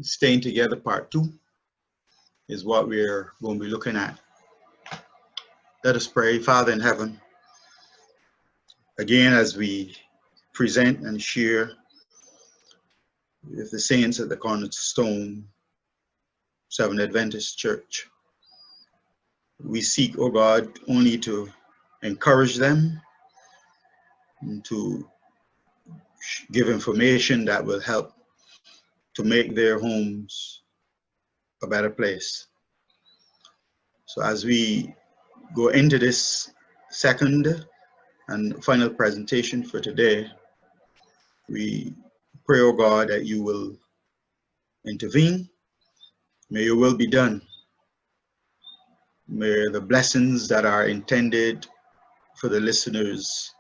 Staying Together Part 2 is what we're going to be looking at. Let us pray. Father in heaven, again, as we present and share with the saints at the Cornerstone Seventh Adventist Church, we seek, oh God, only to encourage them and to give information that will help to make their homes a better place. So as we go into this second and final presentation for today, we pray, oh God, that you will intervene. May your will be done. May the blessings that are intended for the listeners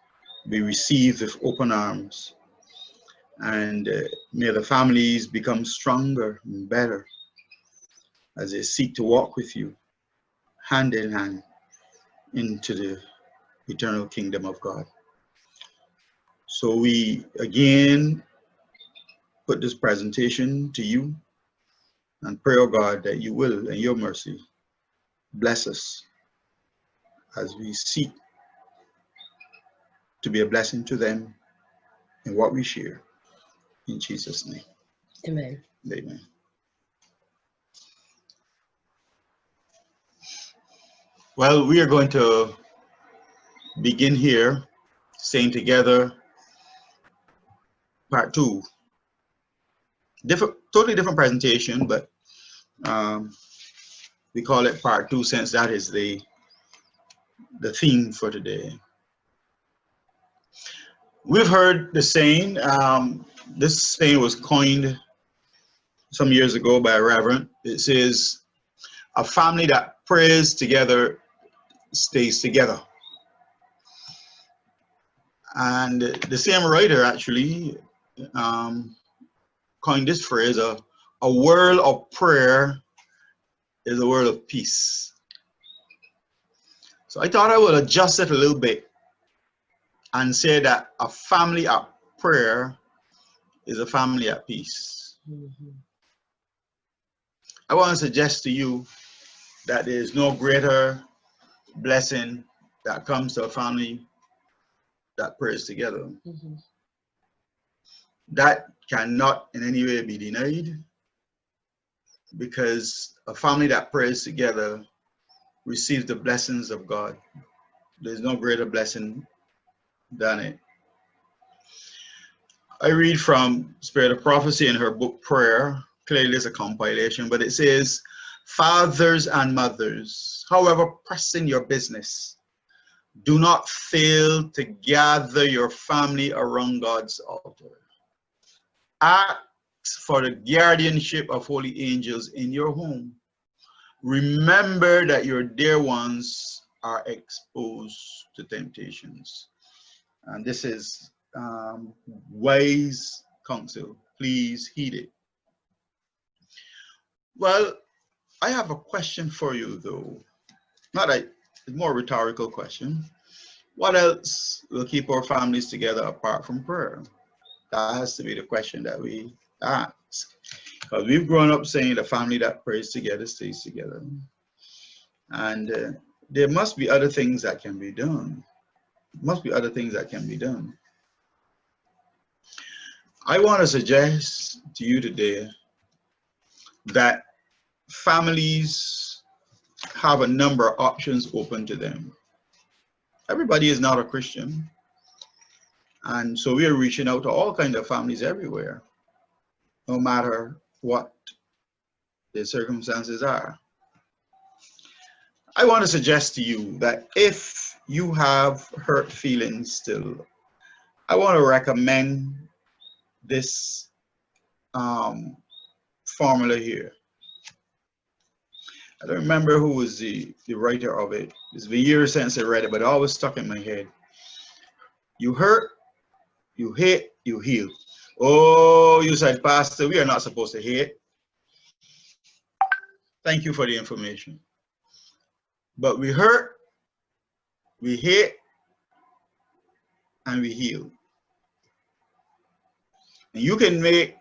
be received with open arms. And may the families become stronger and better as they seek to walk with you hand in hand into the eternal kingdom of God. So we again put this presentation to you and pray, oh God, that you will, in your mercy, bless us as we seek to be a blessing to them in what we share. In Jesus' name. Amen. Amen. Well, we are going to begin here, Staying Together, Part 2. Totally different presentation, but we call it Part 2 since that is the theme for today. We've heard the saying, this saying was coined some years ago by a reverend. It says, a family that prays together stays together. And the same writer actually coined this phrase, a world of prayer is a world of peace. So I thought I would adjust it a little bit and say that a family at prayer is a family at peace. Mm-hmm. I want to suggest to you that there is no greater blessing that comes to a family that prays together. Mm-hmm. That cannot in any way be denied, because a family that prays together receives the blessings of God. There's no greater blessing than it. I read from Spirit of Prophecy in her book Prayer. Clearly it's a compilation, but it says, fathers and mothers, however pressing your business, do not fail to gather your family around God's altar. Ask for the guardianship of holy angels in your home. Remember that your dear ones are exposed to temptations. And this is wise counsel. Please heed it. Well, I have a question for you, though. It's more a rhetorical question. What else will keep our families together apart from prayer? That has to be the question that we ask. Because we've grown up saying the family that prays together stays together. And there must be other things that can be done. Must be other things that can be done. I want to suggest to you today that families have a number of options open to them. Everybody is not a Christian. And so we are reaching out to all kinds of families everywhere, no matter what their circumstances are. I want to suggest to you that if you have hurt feelings still, I want to recommend this formula here. I don't remember who was the writer of it. It's been years since I read it, but it always stuck in my head. You hurt, you hate, you heal. Oh, you said, Pastor, we are not supposed to hate. Thank you for the information. But we hurt, we hate, and we heal. And you can make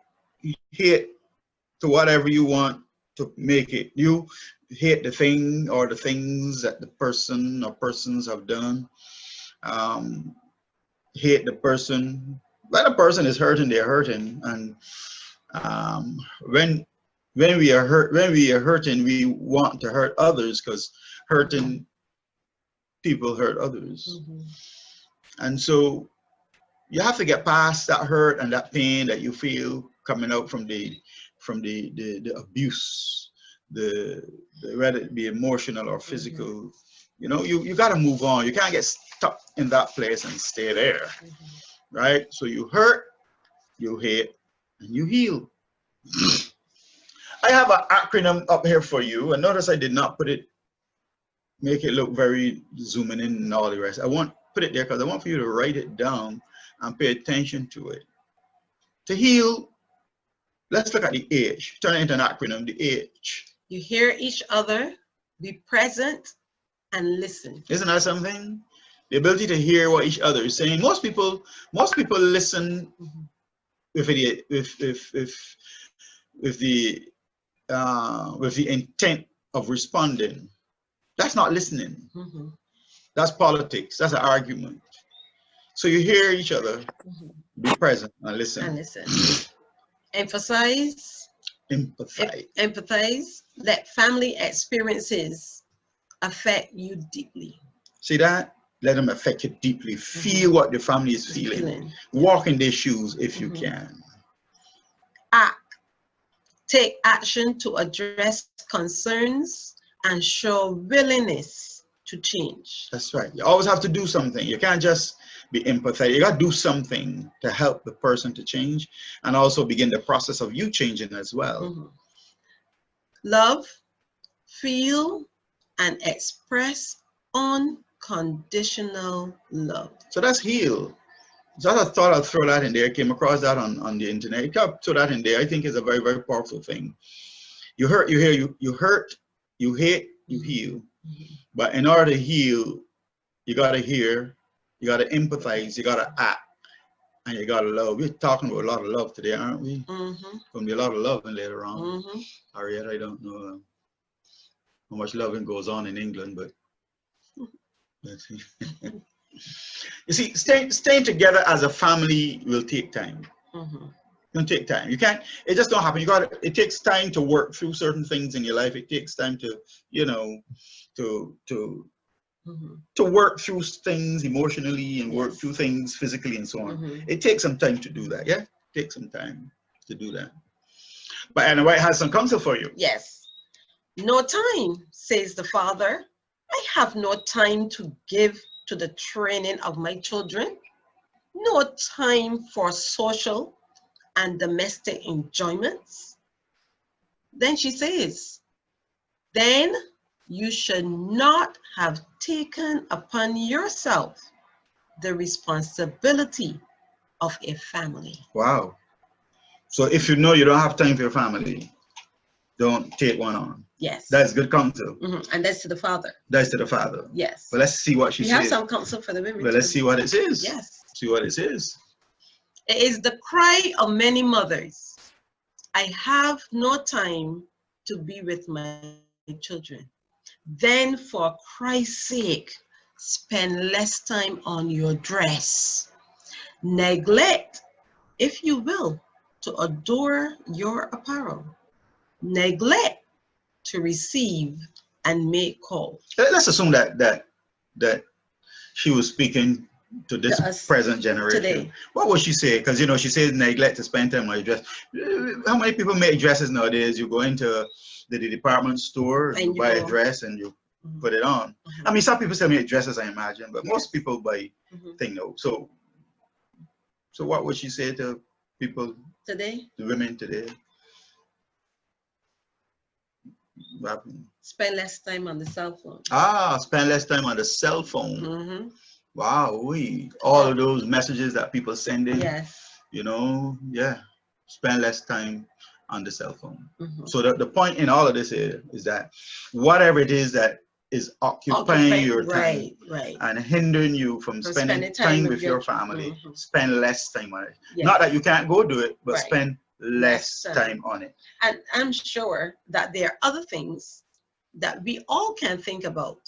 hate to whatever you want to make it. You hate the thing or the things that the person or persons have done. Hate the person. When a person is hurting, they're hurting. And when we are hurting, we want to hurt others, because hurting people hurt others. And so you have to get past that hurt and that pain that you feel coming out from the abuse, whether it be emotional or physical. You know, you got to move on. You can't get stuck in that place and stay there, right? So you hurt, you hate, and you heal. I have an acronym up here for you, and notice I did not make it look very zooming in and all the rest. I want put it there because I want for you to write it down and pay attention to it. To heal, let's look at the H. Turn it into an acronym, the H. You hear each other, be present, and listen. Isn't that something? The ability to hear what each other is saying. Most people listen with the intent of responding. That's not listening. That's politics. That's an argument. So you hear each other, be present, and listen. Emphasize. Empathize. Let family experiences affect you deeply. See that? Let them affect you deeply. Feel what the family is feeling. Walk in their shoes if you can. Act. Take action to address concerns and show willingness to change. That's right. You always have to do something. You can't just be empathetic. You got to do something to help the person to change, and also begin the process of you changing as well. Love, feel, and express unconditional love. So that's heal. So I thought I'd throw that in there. I came across that on the internet. You can throw that in there. I think it's a very, very powerful thing. You hurt, you hear, you hurt, you hate, you heal. But in order to heal, you got to hear, you got to empathize, you got to act, and you got to love. We're talking about a lot of love today, aren't we? Going to be a lot of loving later on. Harriet, I don't know how much loving goes on in England, but let's see. You see, staying together as a family will take time. It'll take time. You can't, it just don't happen. It takes time to work through certain things in your life. It takes time to, you know, to work through things emotionally and work through things physically and so on. It takes some time to do that. Yeah, it takes some time to do that. But Anna White has some counsel for you. Yes. No time, says the father. I have no time to give to the training of my children. No time for social and domestic enjoyments. Then she says, then you should not have taken upon yourself the responsibility of a family. Wow. So if you know you don't have time for your family, don't take one on. Yes. That's good counsel. And that's to the father. That's to the father. Yes. But let's see what she says. We have some counsel for the women. But let's see what it says. Yes. See what it says. It is the cry of many mothers. I have no time to be with my children. Then for Christ's sake, spend less time on your dress. Neglect, if you will, to adore your apparel. Neglect to receive and make call. Let's assume that she was speaking to this present generation. Today. What would she say? Because, you know, she says neglect to spend time on your dress. How many people make dresses nowadays? You go into the department store, and you buy a dress and you put it on. I mean, some people still make dresses, I imagine, but most people buy things now. So what would she say to people today? The women today? Spend less time on the cell phone. Spend less time on the cell phone. Wow, all of those messages that people send in. Yes. You know, spend less time on the cell phone. So the point in all of this is that whatever it is that is occupying your time and hindering you from spending time with your family, spend less time on it. Not that you can't go do it, but spend less time on it. And I'm sure that there are other things that we all can think about.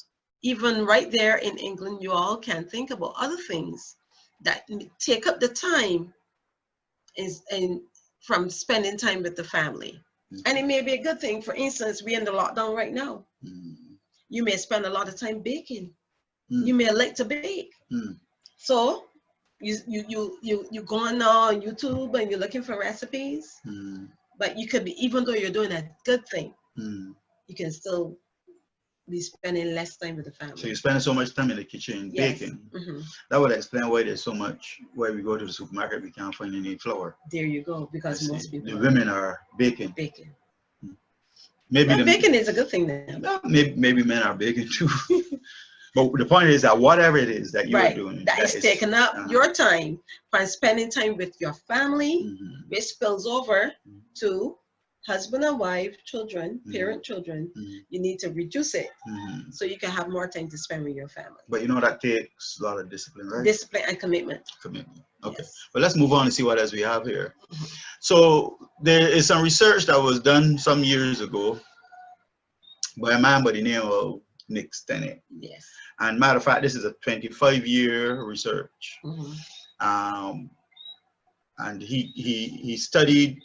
Even right there in England, you all can think about other things that take up the time from spending time with the family. And it may be a good thing. For instance, we're in the lockdown right now. You may spend a lot of time baking. You may like to bake. So you go on YouTube and you're looking for recipes. But you could be, even though you're doing a good thing, you can still be spending less time with the family. So you're spending so much time in the kitchen baking. That would explain why there's so much, where we go to the supermarket, we can't find any flour. There you go, because most people, the women are baking. Maybe baking is a good thing then. Maybe men are baking too. But the point is that whatever it is that you're doing, that is taking up your time from spending time with your family, which spills over to husband and wife, children, parent children. You need to reduce it so you can have more time to spend with your family. But you know, that takes a lot of discipline, right? Discipline and commitment. Okay. Yes. But let's move on and see what else we have here. So there is some research that was done some years ago by a man by the name of Nick Stennett. Yes. And matter of fact, this is a 25-year research. And he studied,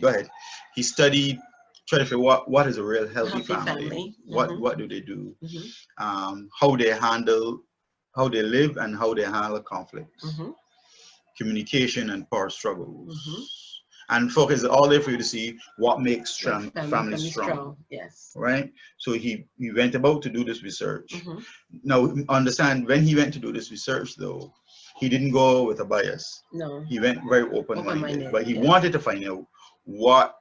go ahead. He studied, trying to figure what is a real healthy family. What do they do? How they handle, how they live, and how they handle conflict, communication, and power struggles. And focus all there for you to see what makes family strong. Yes. Right? So he went about to do this research. Now, understand, when he went to do this research, though, he didn't go with a bias. No. He went very open-minded. But he wanted to find out what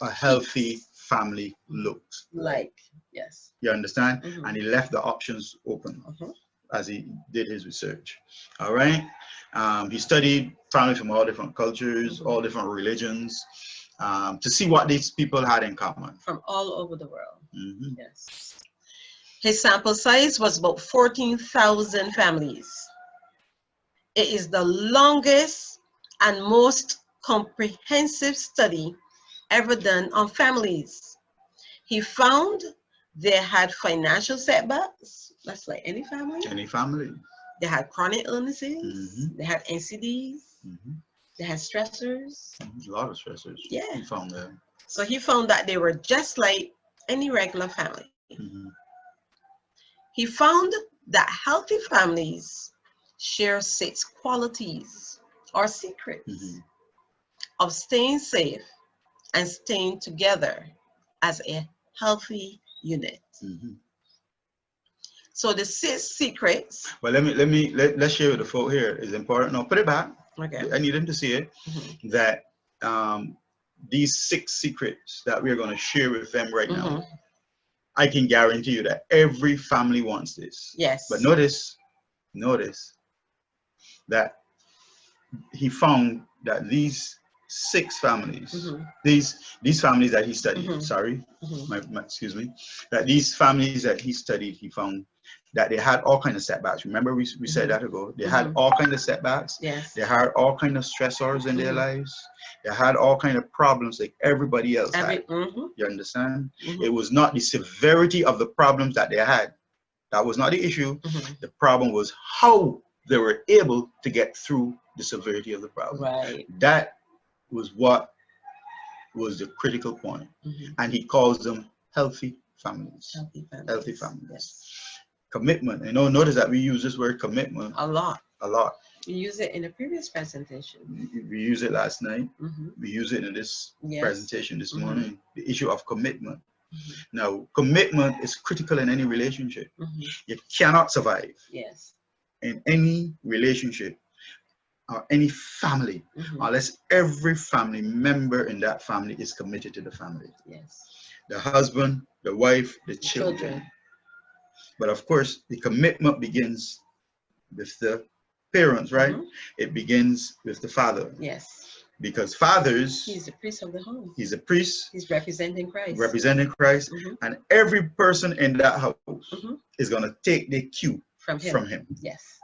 a healthy family looks like. Yes. You understand? And he left the options open as he did his research. All right? He studied families from all different cultures, all different religions, to see what these people had in common. From all over the world. Yes. His sample size was about 14,000 families. It is the longest and most comprehensive study ever done on families. He found they had financial setbacks. That's like any family. Any family. They had chronic illnesses. They had NCDs. They had stressors. A lot of stressors. Yeah. He found that. So he found that they were just like any regular family. He found that healthy families share 6 qualities or secrets of staying safe and staying together as a healthy unit. So the 6 secrets. Well, let's share with the folk here. It's important. No, put it back. Okay. I need them to see it. That these 6 secrets that we're going to share with them right now, I can guarantee you that every family wants this. Yes. But notice that he found that these 6 families, these families that he studied, excuse me, that these families that he studied, he found that they had all kinds of setbacks. Remember we said that ago. They had all kinds of setbacks. Yes. They had all kinds of stressors in their lives. They had all kinds of problems like everybody else had. You understand? It was not the severity of the problems that they had. That was not the issue. The problem was how they were able to get through the severity of the problem. Right. That was what was the critical point. And he calls them healthy families. Healthy families. Yes. Commitment. You know, notice that we use this word commitment a lot. We use it in a previous presentation. We used it last night. We use it in this presentation this morning. The issue of commitment. Now, commitment is critical in any relationship. You cannot survive in any relationship or any family unless every family member in that family is committed to the family. Yes. The husband, the wife, the children. But of course, the commitment begins with the parents, right? It begins with the father. Yes. Because fathers... He's the priest of the home. He's a priest. He's representing Christ. Representing Christ. And every person in that house is going to take the cue from him. Yes.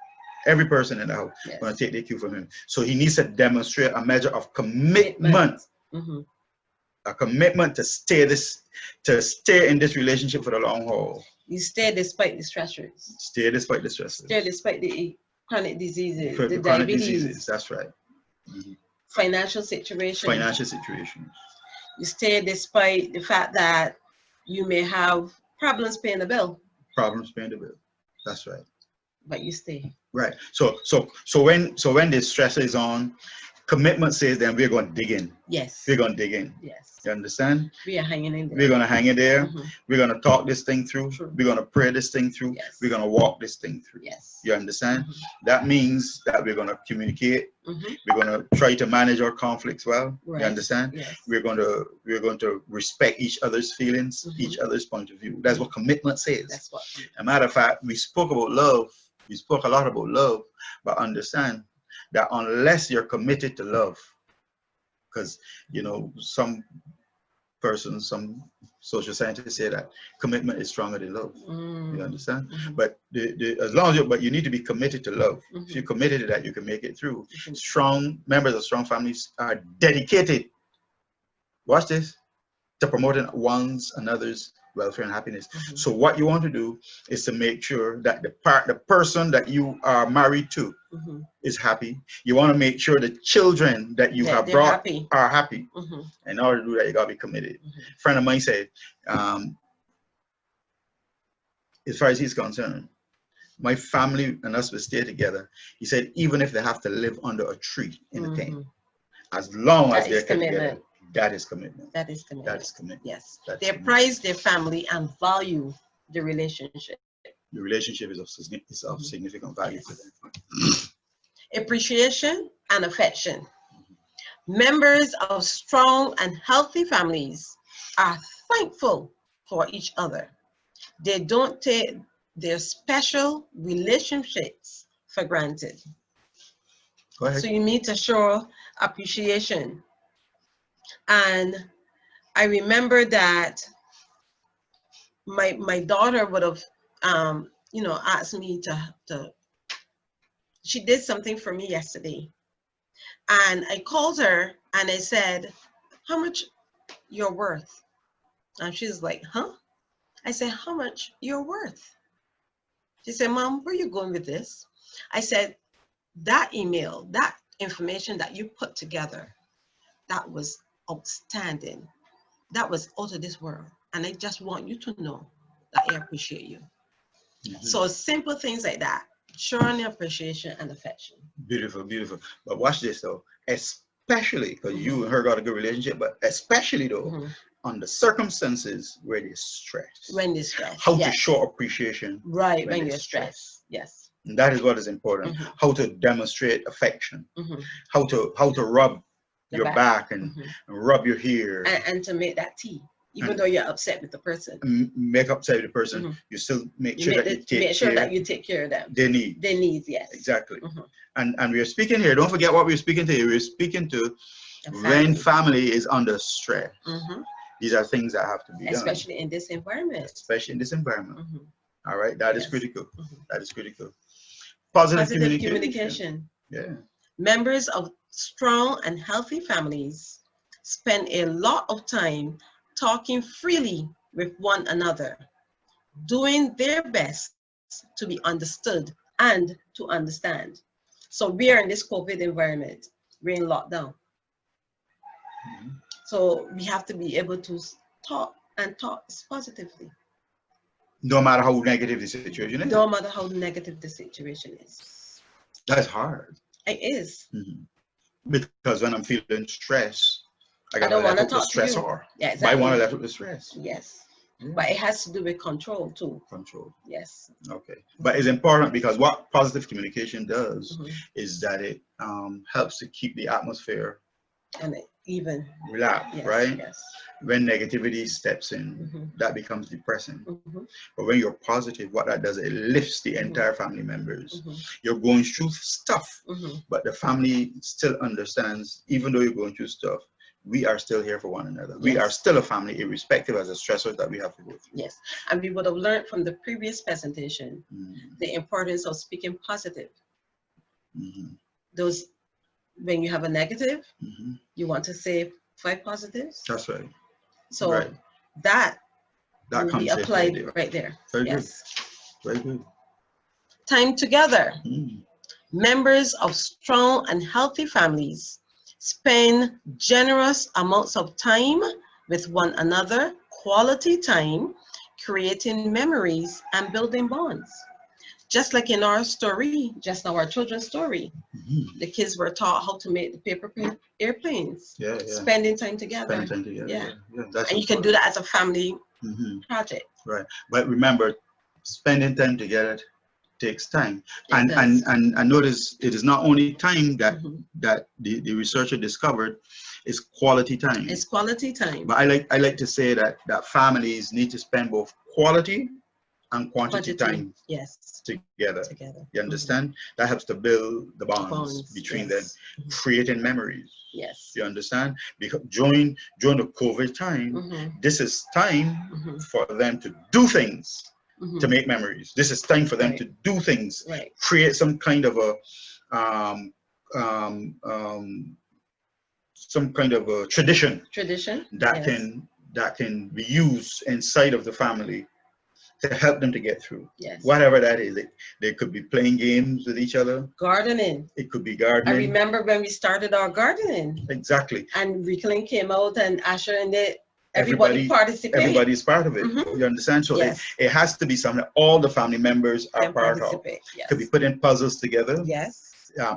Every person in the house Yes. going to take their cue from him. So he needs to demonstrate a measure of commitment. A commitment to stay in this relationship for the long haul. You stay despite the stressors. Stay despite the stresses. Stay despite the chronic diseases, the Chronic diabetes. diseases, that's right. Financial situation. Financial situations. You stay despite the fact that you may have problems paying the bill. Problems paying the bill. That's right. But you stay. Right. So when the stress is on, commitment says then we're going to dig in. Yes. We're going to dig in. Yes. You understand? We are hanging in there. We're going to hang in there. We're going to talk this thing through. True. We're going to pray this thing through. Yes. We're going to walk this thing through. Yes. You understand? That means that we're going to communicate. We're going to try to manage our conflicts well. Right. You understand? Yes. We're going to respect each other's feelings, each other's point of view. That's what commitment says. That's what. As a matter of fact, we spoke about love. We spoke a lot about love, but understand that unless you're committed to love, because some persons, some social scientists say that commitment is stronger than love. You understand? But as long as you need to be committed to love. If you're committed to that, you can make it through. Strong members of strong families are dedicated. Watch this, to promoting one's another's welfare and happiness. So what you want to do is to make sure that the person that you are married to is happy. You want to make sure the children that you have brought are happy. In order to do that, you gotta be committed. A friend of mine said, as far as he's concerned, my family and us will stay together. He said, even if they have to live under a tree in a tent, as long as they're together. That is commitment. That is commitment. That is commitment. Yes. That's they commitment. prize their family and value the relationship. The relationship is of significant value to them. Appreciation and affection. Members of strong and healthy families are thankful for each other. They don't take their special relationships for granted. Go ahead. So you need to show appreciation. And I remember that my daughter would have, asked me to, she did something for me yesterday. And I called her and I said, how much you're worth? And she's like, huh? I said, how much you're worth? She said, Mom, where are you going with this? I said, that email, that information that you put together, that was outstanding. That was out of this world. And I just want you to know that I appreciate you. So simple things like that, showing appreciation and affection. Beautiful, beautiful. But watch this though, especially because you and her got a good relationship, but especially though, on the circumstances where there's stress. When there's stress. How to show appreciation. Right, when you're stressed. Yes. And that is what is important. How to demonstrate affection. How to rub your back and rub your hair. And to make that tea. Even though you're upset with the person. Make upset with the person, you still make sure that you take care of them. Their needs. Their needs, yes. Exactly. And we are speaking here, don't forget what we're speaking to here. We're speaking to when family is under stress. These are things that have to be done. Especially in this environment. Especially in this environment. All right, that is critical. That is critical. Positive communication. Yeah. Members of strong and healthy families spend a lot of time talking freely with one another, doing their best to be understood and to understand. So we are in this COVID environment, we're in lockdown. So we have to be able to talk positively. No matter how negative the situation is. No matter how negative the situation is. That's hard. It is. Because when I'm feeling stress, I don't want to talk stress to you. or Yeah, exactly. I want to let out the stress. Yes. But it has to do with control too. Control. Yes. Okay. But it's important because what positive communication does is that it helps to keep the atmosphere and even relaxed, right? Yes. When negativity steps in, that becomes depressing. But when you're positive, what that does, it lifts the entire family members. You're going through stuff, but the family still understands, even though you're going through stuff, we are still here for one another. We are still a family, irrespective of the stressors that we have to go through. Yes, and we would have learned from the previous presentation the importance of speaking positive Those, when you have a negative, Mm-hmm. you want to say 5 positives. That's right. So Right. that That will comes be in applied handy. right there. Very Yes. good. Very good. Time together. Mm. Members of strong and healthy families spend generous amounts of time with one another, quality time, creating memories and building bonds. Just like in our story, just now our children's story, Mm-hmm. the kids were taught how to make the paper airplanes. Yeah. Spending time together. Spending time together. Yeah. That's and you can do that as a family project. Right. But remember, spending time together takes time. It And notice it is not only time that does. the researcher discovered, it's quality time. It's quality time. But I like to say that families need to spend both quality and quantity time Yes. together. You understand? That helps to build the bonds between them, creating memories. Yes. You understand? Because during the COVID time, this is time for them to do things, to make memories. This is time for them to do things, create some kind of a tradition that can be used inside of the family to help them to get through. Yes. Whatever that is. They could be playing games with each other. Gardening. It could be gardening. I remember when we started our gardening. Exactly. And Rickling came out and Asher and everybody participated. Everybody's part of it. You understand? So it has to be something that all the family members are part of. Yes. Could be putting puzzles together. Yes.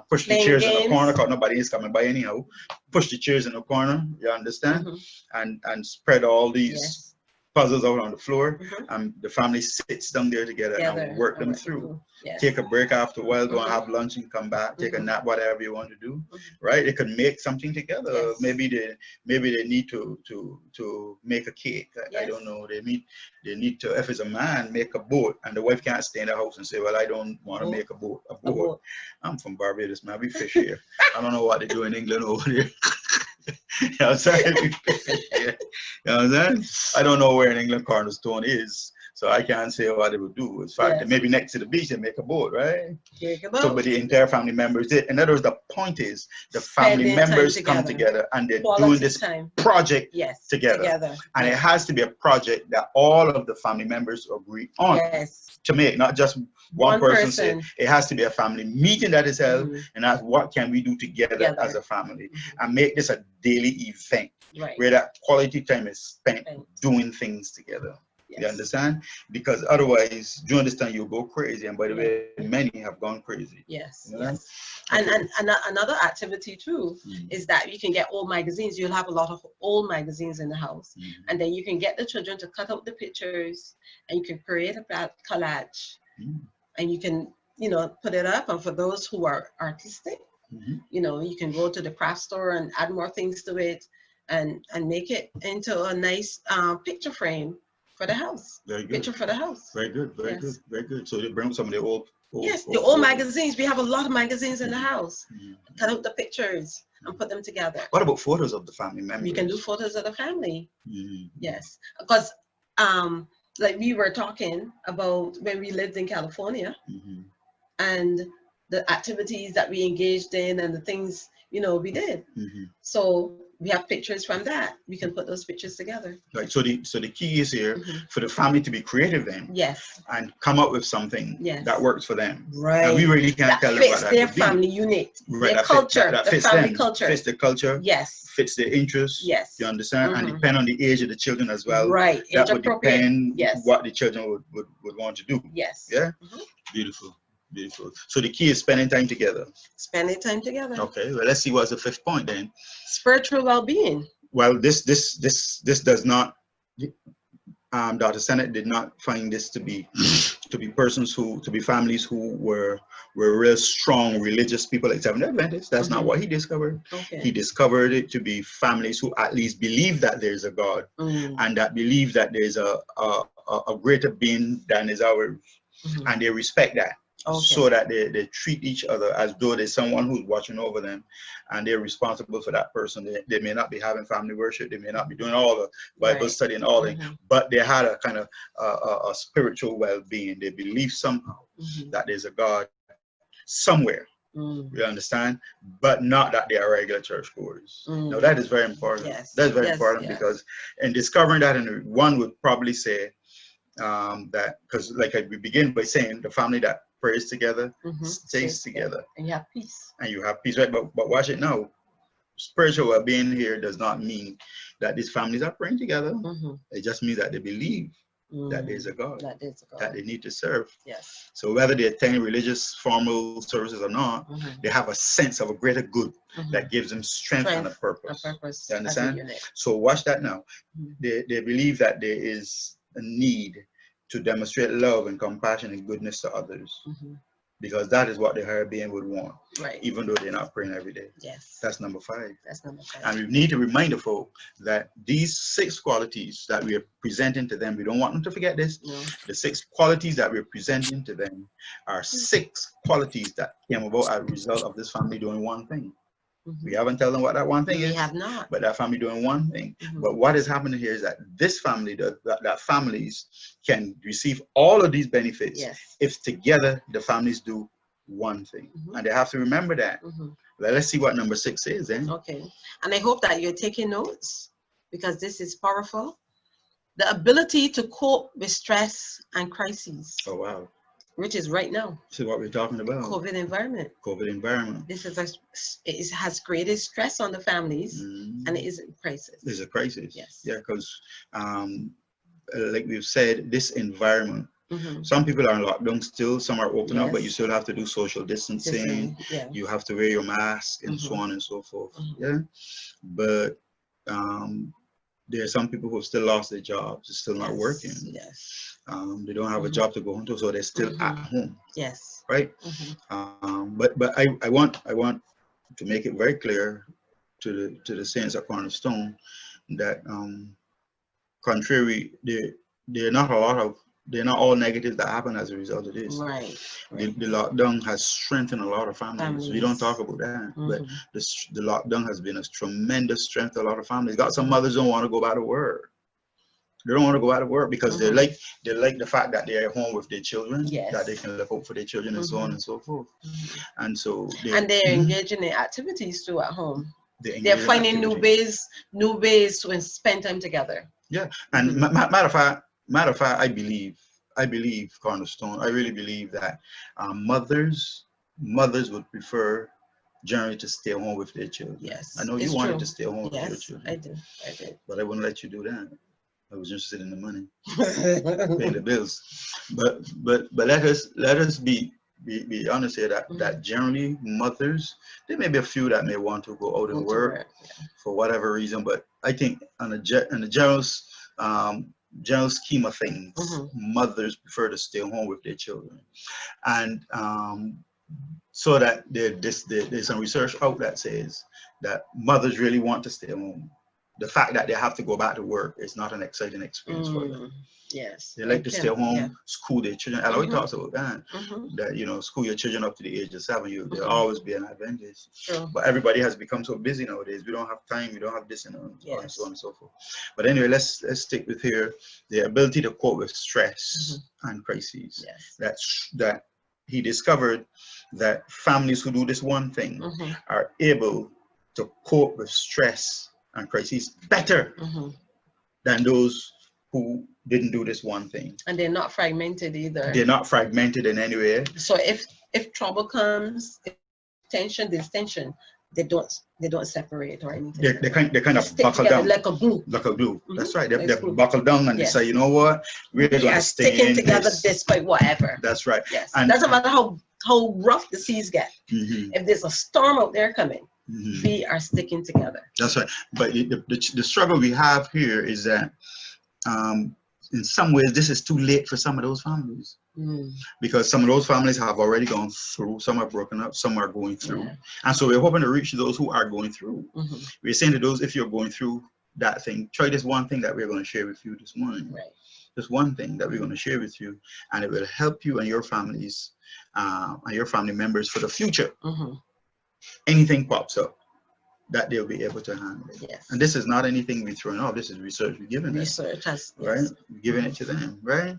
Push the chairs in the corner because nobody is coming by anyhow. Push the chairs in the corner. You understand? And spread all these puzzles out on the floor, and the family sits down there together and work them through. Yes. Take a break after a while, go and have lunch and come back, take a nap, whatever you want to do. Right? They could make something together. Yes. Maybe they need to make a cake. I don't know. They need to, if it's a man, make a boat, and the wife can't stay in the house and say, well, I don't want to make a boat. I'm from Barbados, man. We fish here. I don't know what they do in England over there. You know what I'm saying? You know what I'm saying? I don't know where in England Cornerstone is, so I can't say what they would do. It's fact that maybe next to the beach they make a boat, right? So, but the entire family members did. In other words, the point is the family members come together and they're doing this project together. And it has to be a project that all of the family members agree on to make, not just one person say. It has to be a family meeting that is held, and that's what can we do together as a family, and make this a daily event where that quality time is spent doing things together. You understand? Because otherwise, during this time, you'll go crazy. And by the way, many have gone crazy. Yes. You know? And another activity too is that you can get old magazines. You'll have a lot of old magazines in the house. And then you can get the children to cut out the pictures and you can create a collage. And you can, put it up. And for those who are artistic, you can go to the craft store and add more things to it and make it into a nice picture frame for the house. Very good. Picture for the house. Very good. Very good. Very good. So they bring some of the old the old magazines. We have a lot of magazines in the house. Cut out the pictures and put them together. What about photos of the family members? We can do photos of the family. Yes, because like we were talking about when we lived in California, and the activities that we engaged in and the things we did. So we have pictures from that. We can put those pictures together. Right. So the key is here for the family to be creative then. Yes. And come up with something that works for them. Right. And we really can't tell them what that their family unit. Right. Their culture. That the fits family them. culture. Fits the culture. Yes. Fits their interests. Yes. You understand? And depend on the age of the children as well. Right. That would depend what the children would want to do. Yes. Yeah. Beautiful. Beautiful. So the key is spending time together. Spending time together. Okay. Well, let's see what's the fifth point then. Spiritual well-being. Well, this does not. Dr. Sennett did not find this to be families who were real strong religious people like Seventh Adventists. That's not what he discovered. Okay. He discovered it to be families who at least believe that there's a God and that believe that there's a greater being than is ours, and they respect that. Okay. So that they treat each other as though there's someone who's watching over them and they're responsible for that person. They may not be having family worship, they may not be doing all the Bible study and all that, but they had a kind of a spiritual well-being. They believe somehow that there's a God somewhere You understand? But not that they are regular churchgoers. Now that is very important. Yes. That is very Yes, important yes. because in discovering that, and one would probably say that, because like we begin by saying the family that prays together stays together. And you have peace. And you have peace, right? But watch it now. Spiritual well-being here does not mean that these families are praying together. It just means that they believe that there's a God, that they need to serve. Yes. So whether they attend religious formal services or not, they have a sense of a greater good that gives them strength and a purpose. You understand? So watch that now. They believe that there is a need to demonstrate love and compassion and goodness to others. Because that is what the higher being would want, right? Even though they're not praying every day. Yes. That's number 5. That's number 5. And we need to remind the folk that these 6 qualities that we are presenting to them, we don't want them to forget this. No. The 6 qualities that we're presenting to them are 6 qualities that came about as a result of this family doing one thing. We haven't told them what that one thing is. We have not. But that family doing one thing. But what is happening here is that this family, that families can receive all of these benefits if together the families do one thing. And they have to remember that. Let's see what number 6 is then. Okay. And I hope that you're taking notes because this is powerful. The ability to cope with stress and crises. Oh, wow. Which is right now. This is what we're talking about. COVID environment. COVID environment. This is it has created stress on the families, and it is a crisis. It's a crisis. Yes. Yeah, because like we've said, this environment. Some people are in lockdown still. Some are open up, but you still have to do social distancing. You have to wear your mask and so on and so forth. Yeah, but there are some people who have still lost their jobs. They're still not working. Yes. They don't have a job to go home to, so they're still at home. Yes. Right. But I want to make it very clear to the saints at Cornerstone that contrary, they're not all negatives that happen as a result of this. Right. The lockdown has strengthened a lot of families. We don't talk about that, but the lockdown has been a tremendous strength to a lot of families. Got some mothers don't want to go back to work. They don't want to go out to work because they like the fact that they're at home with their children, that they can look out for their children and so on and so forth. And so they're engaging in activities too at home. They're finding new ways to spend time together. Yeah, and matter of fact, I believe Cornerstone. I really believe that mothers would prefer generally to stay home with their children. Yes, I know you wanted to stay home with your children. I did. But I wouldn't let you do that. I was interested in the money, paying the bills. But let us be honest here that generally mothers, there may be a few that may want to go out and work for whatever reason, but I think in the general scheme of things, mothers prefer to stay home with their children, and so that there's some research out that says that mothers really want to stay home. The fact that they have to go back to work is not an exciting experience for them. Yes. They like to stay home, school their children. Eloy talks about that. That, school your children up to the age of 7, there'll always be an advantage. True. But everybody has become so busy nowadays. We don't have time, we don't have this and so on and so forth. But anyway, let's stick with here the ability to cope with stress and crises. Yes. That he discovered that families who do this one thing are able to cope with stress and crises better than those who didn't do this one thing. And they're not fragmented either. They're not fragmented in any way. So if trouble comes, if there's tension, they don't separate or anything. They kind of buckle down like a glue. Like a glue. That's right. They buckle down and they say, you know what, we're going to stay sticking together despite whatever. That's right. Yes. And doesn't matter how rough the seas get. If there's a storm out there coming, we are sticking together. That's right. But the struggle we have here is that in some ways this is too late for some of those families, because some of those families have already gone through. Some are broken up, some are going through, and so we're hoping to reach those who are going through. We're saying to those, if you're going through that thing, try this one thing that we're going to share with you this morning. Right. Just one thing that we're going to share with you, and it will help you and your families and your family members for the future. Anything pops up, that they'll be able to handle it. Yes. And this is not anything we're throwing off. This is research we're giving them. Research has, right? yes. We're giving it to them, right?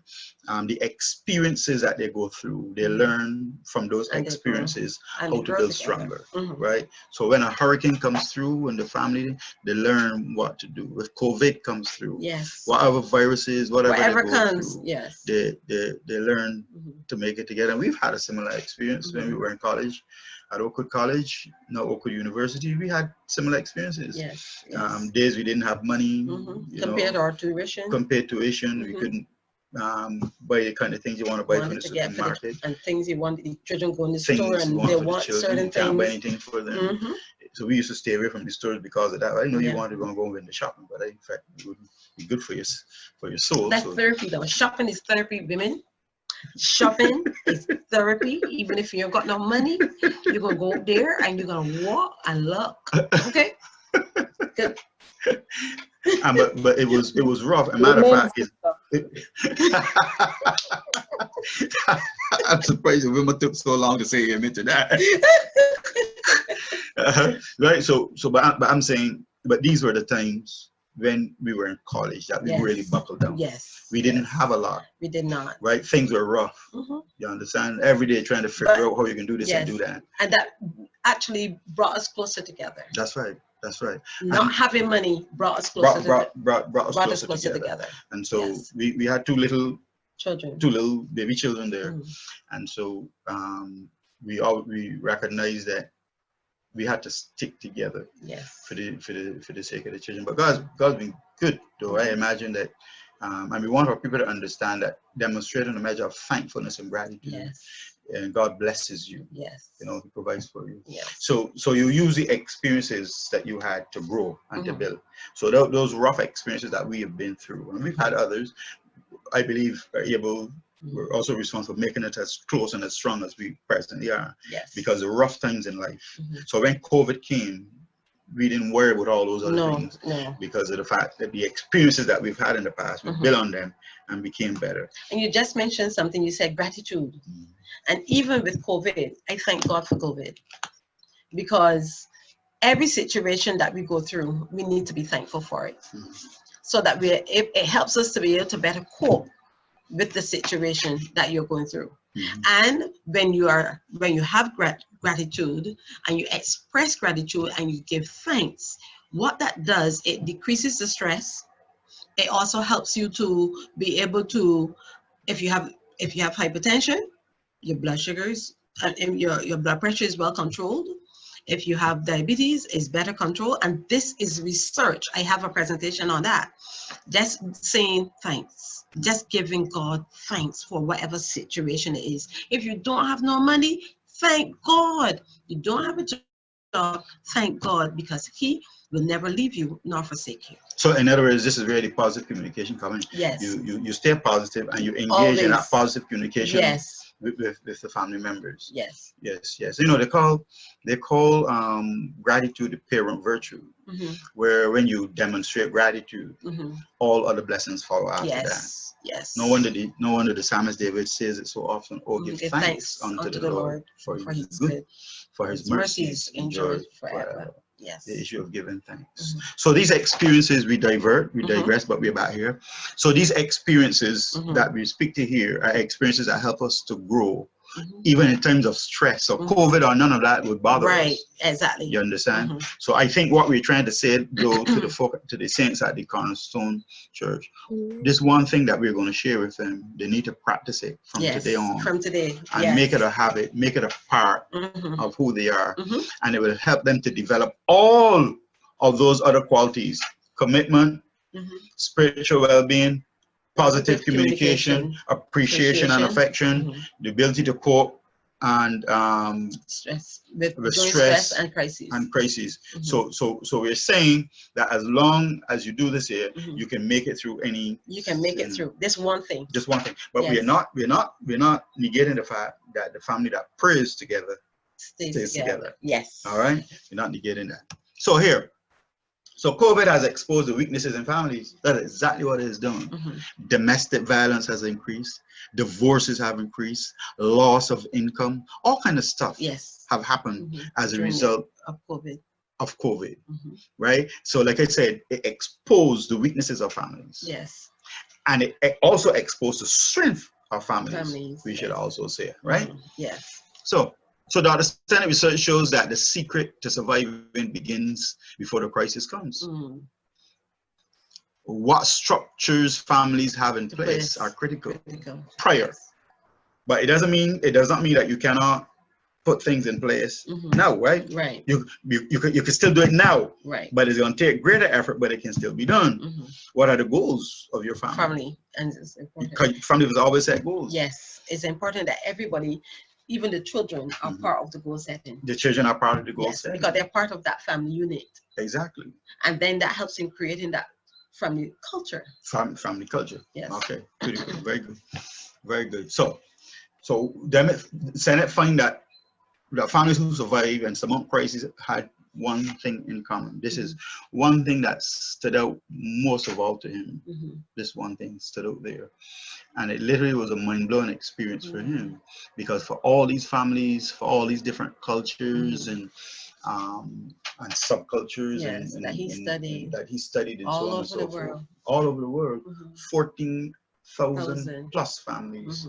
The experiences that they go through, they learn from those And experiences and how to build stronger, right? So when a hurricane comes through and the family, they learn what to do. If COVID comes through, yes, whatever viruses, whatever they go comes, through, yes, they learn to make it together. And we've had a similar experience when we were in college. At Oakwood College, no, Oakwood University, we had similar experiences. Yes, yes. Days we didn't have money, Compared to our tuition. Compared to tuition, we couldn't buy the kind of things you want to buy from the supermarket. And things you want, the children go in the store and they want certain you can't buy anything for them. So we used to stay away from the stores because of that. I know you wanted to go in the shopping, but in fact, it would be good for your soul. That's therapy though. Shopping is therapy, women. Shopping is therapy. Even if you ain't got no money, you're gonna go there and you're gonna walk and look. Okay. Good. But it was rough. As a matter of fact, I'm surprised the women took so long to say amen to that. Right. But I'm saying, but these were the times when we were in college that we really buckled down. Yes. We didn't have a lot. We did not. Right? Things were rough. You understand? Every day trying to figure out how you can do this and do that. And that actually brought us closer together. That's right. That's right. Not having money brought us closer together. Brought us closer together. And so we had two little baby children there. And so we recognized that we had to stick together for the sake of the children. But God's been good, though. I imagine that, and we want our people to understand that demonstrating a measure of thankfulness and gratitude, and God blesses you. Yes, you know, He provides for you. Yes. So you use the experiences that you had to grow and to build. So those rough experiences that we have been through, and we've had others, I believe, are able. We're also responsible for making it as close and as strong as we presently are. Yes. Because the rough times in life. So when COVID came, we didn't worry about all those other things because of the fact that the experiences that we've had in the past, we built on them and became better. And you just mentioned something, you said gratitude. And even with COVID, I thank God for COVID, because every situation that we go through, we need to be thankful for it. So that it helps us to be able to better cope with the situation that you're going through. And when you have gratitude and you express gratitude and you give thanks, what that does, it decreases the stress. It also helps you to be able to, if you have hypertension, your blood sugars and your blood pressure is well controlled. If you have diabetes, it's better controlled. And this is research. I have a presentation on that. Just saying thanks. Just giving God thanks for whatever situation it is. If you don't have no money, thank God. You don't have a job, thank God, because He will never leave you nor forsake you. So in other words, this is really positive communication coming. Yes. You stay positive and you engage in that positive communication. Yes. With the family members. Yes. Yes. You know, they call gratitude the parent virtue, where when you demonstrate gratitude, all other blessings follow after that. Yes. No wonder the psalmist David says it so often. Oh, give thanks unto the Lord for his good, for his mercies endure forever. Yes. The issue of giving thanks. So these experiences we digress, but we're back here. So these experiences that we speak to here are experiences that help us to grow, even in terms of stress. So COVID or none of that would bother us. Right, exactly. You understand? So I think what we're trying to say, though, to the saints at the Cornerstone Church, this one thing that we're going to share with them, they need to practice it from today on. From today. And make it a habit, make it a part of who they are. And it will help them to develop all of those other qualities: commitment, spiritual well-being, positive communication, appreciation and affection, the ability to cope, and stress and crises. So we're saying that as long as you do this here, you can make it through any. You can make it through this one thing. Just one thing. But we're not negating the fact that the family that prays together stays together. Yes. All right. We're not negating that. So here. So COVID has exposed the weaknesses in families. That's exactly what it has done. Domestic violence has increased. Divorces have increased. Loss of income. All kind of stuff have happened as a result of COVID. of COVID, right? So like I said, it exposed the weaknesses of families. Yes. And it also exposed the strength of families, we should also say, right? Yes. So the understanding research shows that the secret to surviving begins before the crisis comes. What structures families have in place are critical prior. But it does not mean that you cannot put things in place now, right? Right. You can still do it now, right? But it's going to take greater effort, but it can still be done. What are the goals of your family? Family, and it's important. Family has always set goals. Yes, it's important that everybody, even the children, are part of the goal setting. The children are part of the goal setting because they're part of that family unit. Exactly. And then that helps in creating that family culture. Family culture. Yes. Okay. Pretty good. Very good. Very good. So the Senate find that families who survive and surmount crises had one thing in common. This is one thing that stood out most of all to him. This one thing stood out there. And it literally was a mind-blowing experience for him, because for all these families, for all these different cultures and subcultures and that he studied and all so on over and so the forth. world. All over the world. 14,000 plus families.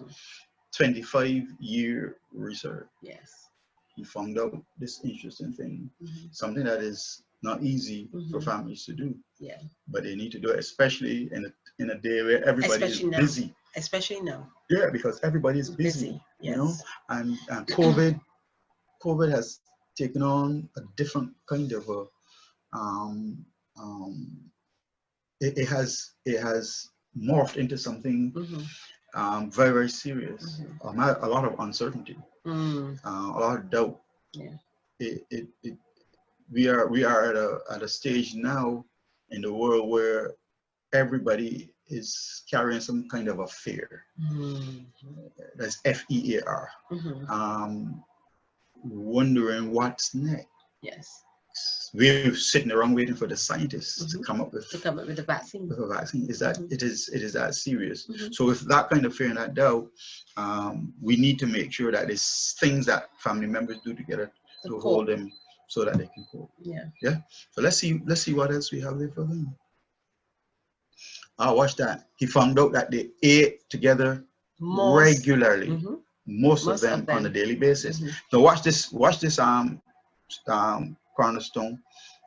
25-year research. Yes. He found out this interesting thing, something that is not easy for families to do. Yeah. But they need to do it, especially in a day where everybody is busy. Especially now. Yeah, because everybody is busy. Yes. You know, and COVID has taken on a different kind of it has morphed into something very, very serious. A lot of uncertainty, a lot of doubt. Yeah. We are at a stage now in the world where everybody is carrying some kind of a fear. That's FEAR. Wondering what's next. Yes. We're sitting around waiting for the scientists to come up with the vaccine. With a vaccine. Is that it is that serious? So with that kind of fear and that doubt, we need to make sure that there's things that family members do together to hold them so that they can cope. Yeah. Yeah. So let's see what else we have there for them. Watch that. He found out that they ate together regularly. Most of them on a daily basis. So watch this cornerstone.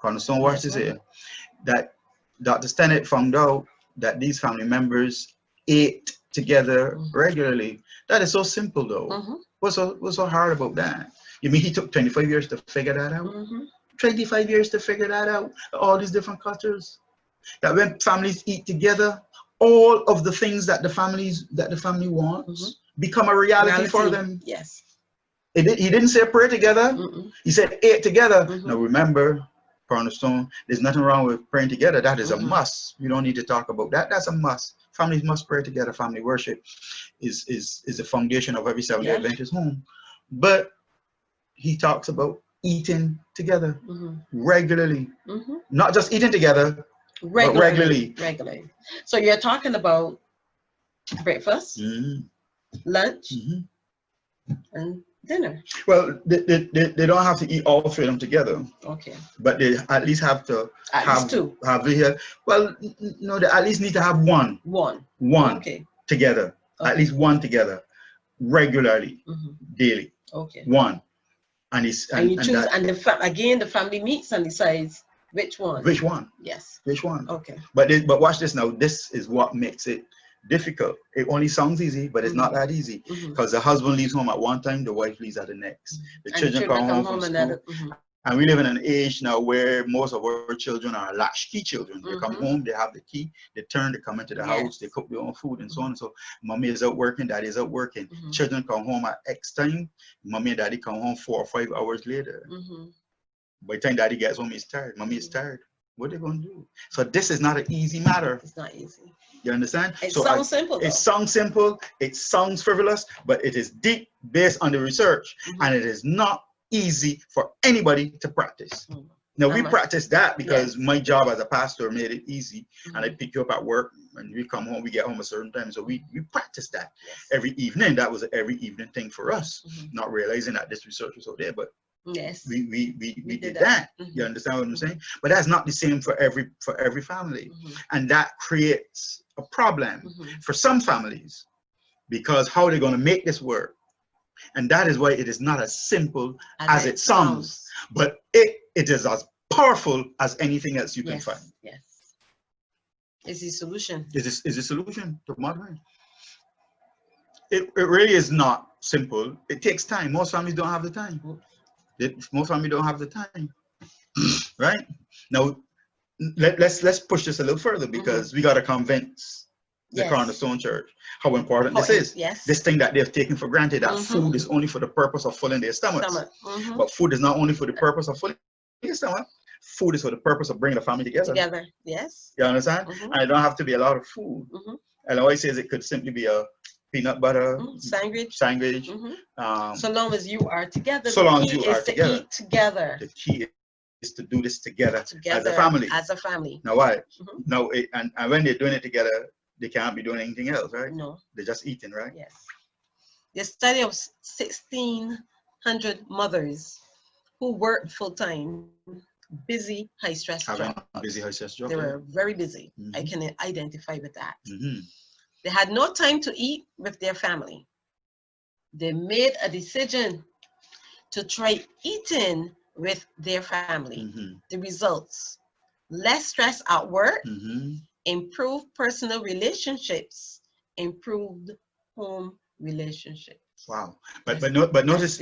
Watch this here. That Dr. Stennett found out that these family members ate together regularly. That is so simple though. What's so hard about that? You mean he took 25 years to figure that out? 25 years to figure that out. All these different cultures. That when families eat together, all of the things that the family wants become a reality for them. Yes. He didn't say pray together. He said eat together. Now remember, Cornerstone, there's nothing wrong with praying together. That is a must. We don't need to talk about that. That's a must. Families must pray together. Family worship is the foundation of every Seventh-day Adventist home. But he talks about eating together regularly. Not just eating together, but regularly. So you're talking about breakfast, lunch, and dinner. Well, they don't have to eat all three of them together. Okay. But they at least have to have two. Well, no, they at least need to have one. One. Okay. Together. Okay. At least one together, regularly, daily. Okay. One. And you choose, and the family meets and decides which one. Which one? Yes. Which one? Okay. But watch this now. This is what makes it difficult. It only sounds easy, but it's not that easy, because the husband leaves home at one time, the wife leaves at the next. The children come home from school. And we live in an age now where most of our children are latchkey children. They come home, they have the key, they come into the house, they cook their own food and so on. So mommy is out working, daddy is out working. Children come home at X time, mommy and daddy come home 4 or 5 hours later. By the time daddy gets home, he's tired. Mommy is tired. What are they going to do? So this is not an easy matter. It's not easy. You understand? It sounds simple. It sounds simple. It sounds frivolous, but it is deep based on the research, and it is not easy for anybody to practice. Now we practice that because my job as a pastor made it easy, and I pick you up at work, and we come home, we get home a certain time, so we practice that every evening. That was an every evening thing for us, not realizing that this research was out there, but Yes. We did that. You understand what I'm saying? But that's not the same for every family. And that creates a problem for some families, because how they're going to make this work. And that is why it is not as simple as it sounds. But it is as powerful as anything else you can find. Yes. It's the solution. Is the solution to modern. It really is not simple. It takes time. Most families don't have the time. Most families don't have the time. Right? Now, let's push this a little further, because we got to convince the Cornerstone Church how important this is. Yes. This thing that they've taken for granted, that food is only for the purpose of filling their stomachs. But food is not only for the purpose of filling your stomach. Food is for the purpose of bringing the family together. Yes. You understand? And it don't have to be a lot of food. And always says it could simply be a peanut butter sandwich. So long as you are together. So long as you are together. Eat together. The key is to do this together as a family. Now why? No, and when they're doing it together, they can't be doing anything else, right? No. They're just eating, right? Yes. The study of 1,600 mothers who worked full-time, busy, high-stress jobs. Busy, high-stress job. They were very busy. I can identify with that. They had no time to eat with their family. They made a decision to try eating with their family. The results: less stress at work, improved personal relationships, improved home relationships. Wow. But notice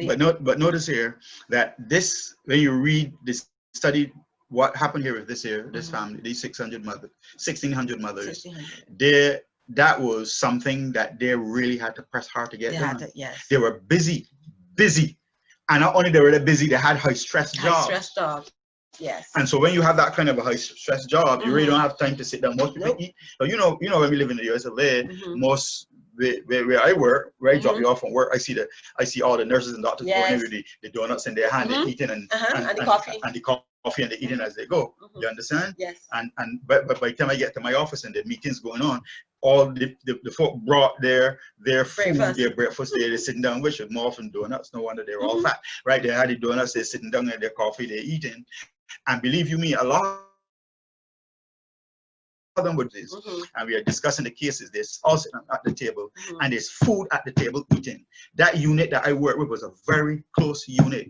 here that this, when you read this study, what happened here with this family, these 1,600 mothers, that was something that they really had to press hard to get done. They were busy, and not only they were busy, they had high stress jobs. Yes. And so when you have that kind of a high stress job, you really don't have time to sit down. Most people eat. So you know when we live in the US of A, most where I work, where I drop you off from work, I see all the nurses and doctors going with the donuts in their hand, they're eating and the coffee and they're eating as they go. You understand? Yes. But by the time I get to my office and the meetings going on, all the folk brought their food, their breakfast, they're sitting down with it. More often donuts, no wonder they're all fat, right? They had the donuts, they're sitting down and their coffee, they're eating. And believe you me, a lot of them would this. And we are discussing the cases. There's all sitting at the table, and there's food at the table eating. That unit that I worked with was a very close unit.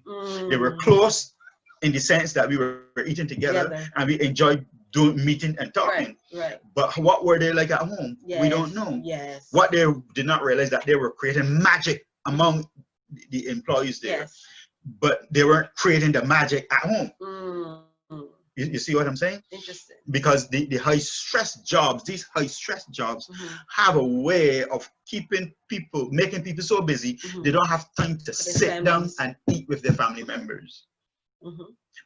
They were close in the sense that we were eating together. And we enjoyed meeting and talking. Right. But what were they like at home? We don't know. Yes. What they did not realize, that they were creating magic among the employees there. Yes. But they weren't creating the magic at home. You see what I'm saying? Interesting. Because the high stress jobs, these high stress jobs have a way of making people so busy, they don't have time to sit down and eat with their family members.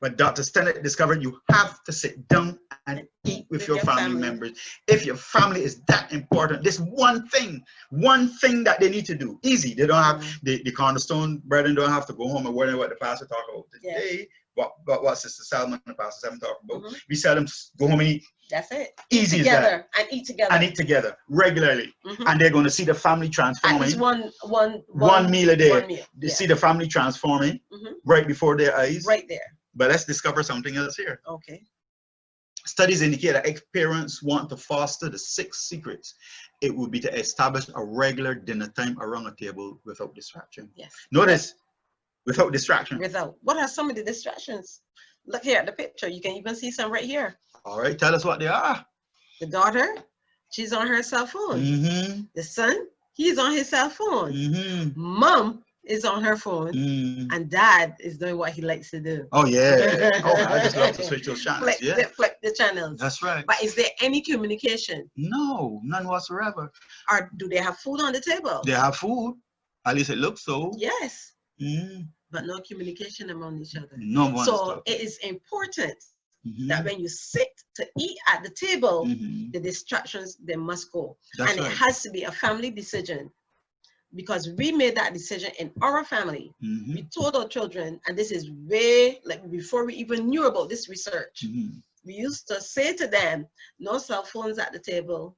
But Dr. Stennett discovered you have to sit down and eat with your family members. If your family is that important, this one thing that they need to do, easy. They don't have, the Cornerstone brethren don't have to go home and worry what the pastor talk about today. What Sister Selman and Pastor Selman talk about. We tell them go home and eat. That's it. Easy as that. And eat together. And eat together regularly. And they're going to see the family transforming. At least one meal a day. They Yeah. see the family transforming right before their eyes. Right there. But let's discover something else here. Okay. Studies indicate that if parents want to foster the 6 secrets, it would be to establish a regular dinner time around a table without distraction. Yes. Notice, without distraction. What are some of the distractions? Look here at the picture. You can even see some right here. All right, tell us what they are. The daughter, she's on her cell phone. The son, he's on his cell phone. Mom is on her phone, and dad is doing what he likes to do. Oh yeah. Oh, I just love to switch those channels. Flip the channels. That's right. But is there any communication? No, none whatsoever. Or do they have food on the table? They have food. At least it looks so. Yes. But no communication among each other. No one. So it is important that when you sit to eat at the table, the distractions, they must go. It has to be a family decision. Because we made that decision in our family. We told our children, and this is way like before we even knew about this research. We used to say to them, no cell phones at the table,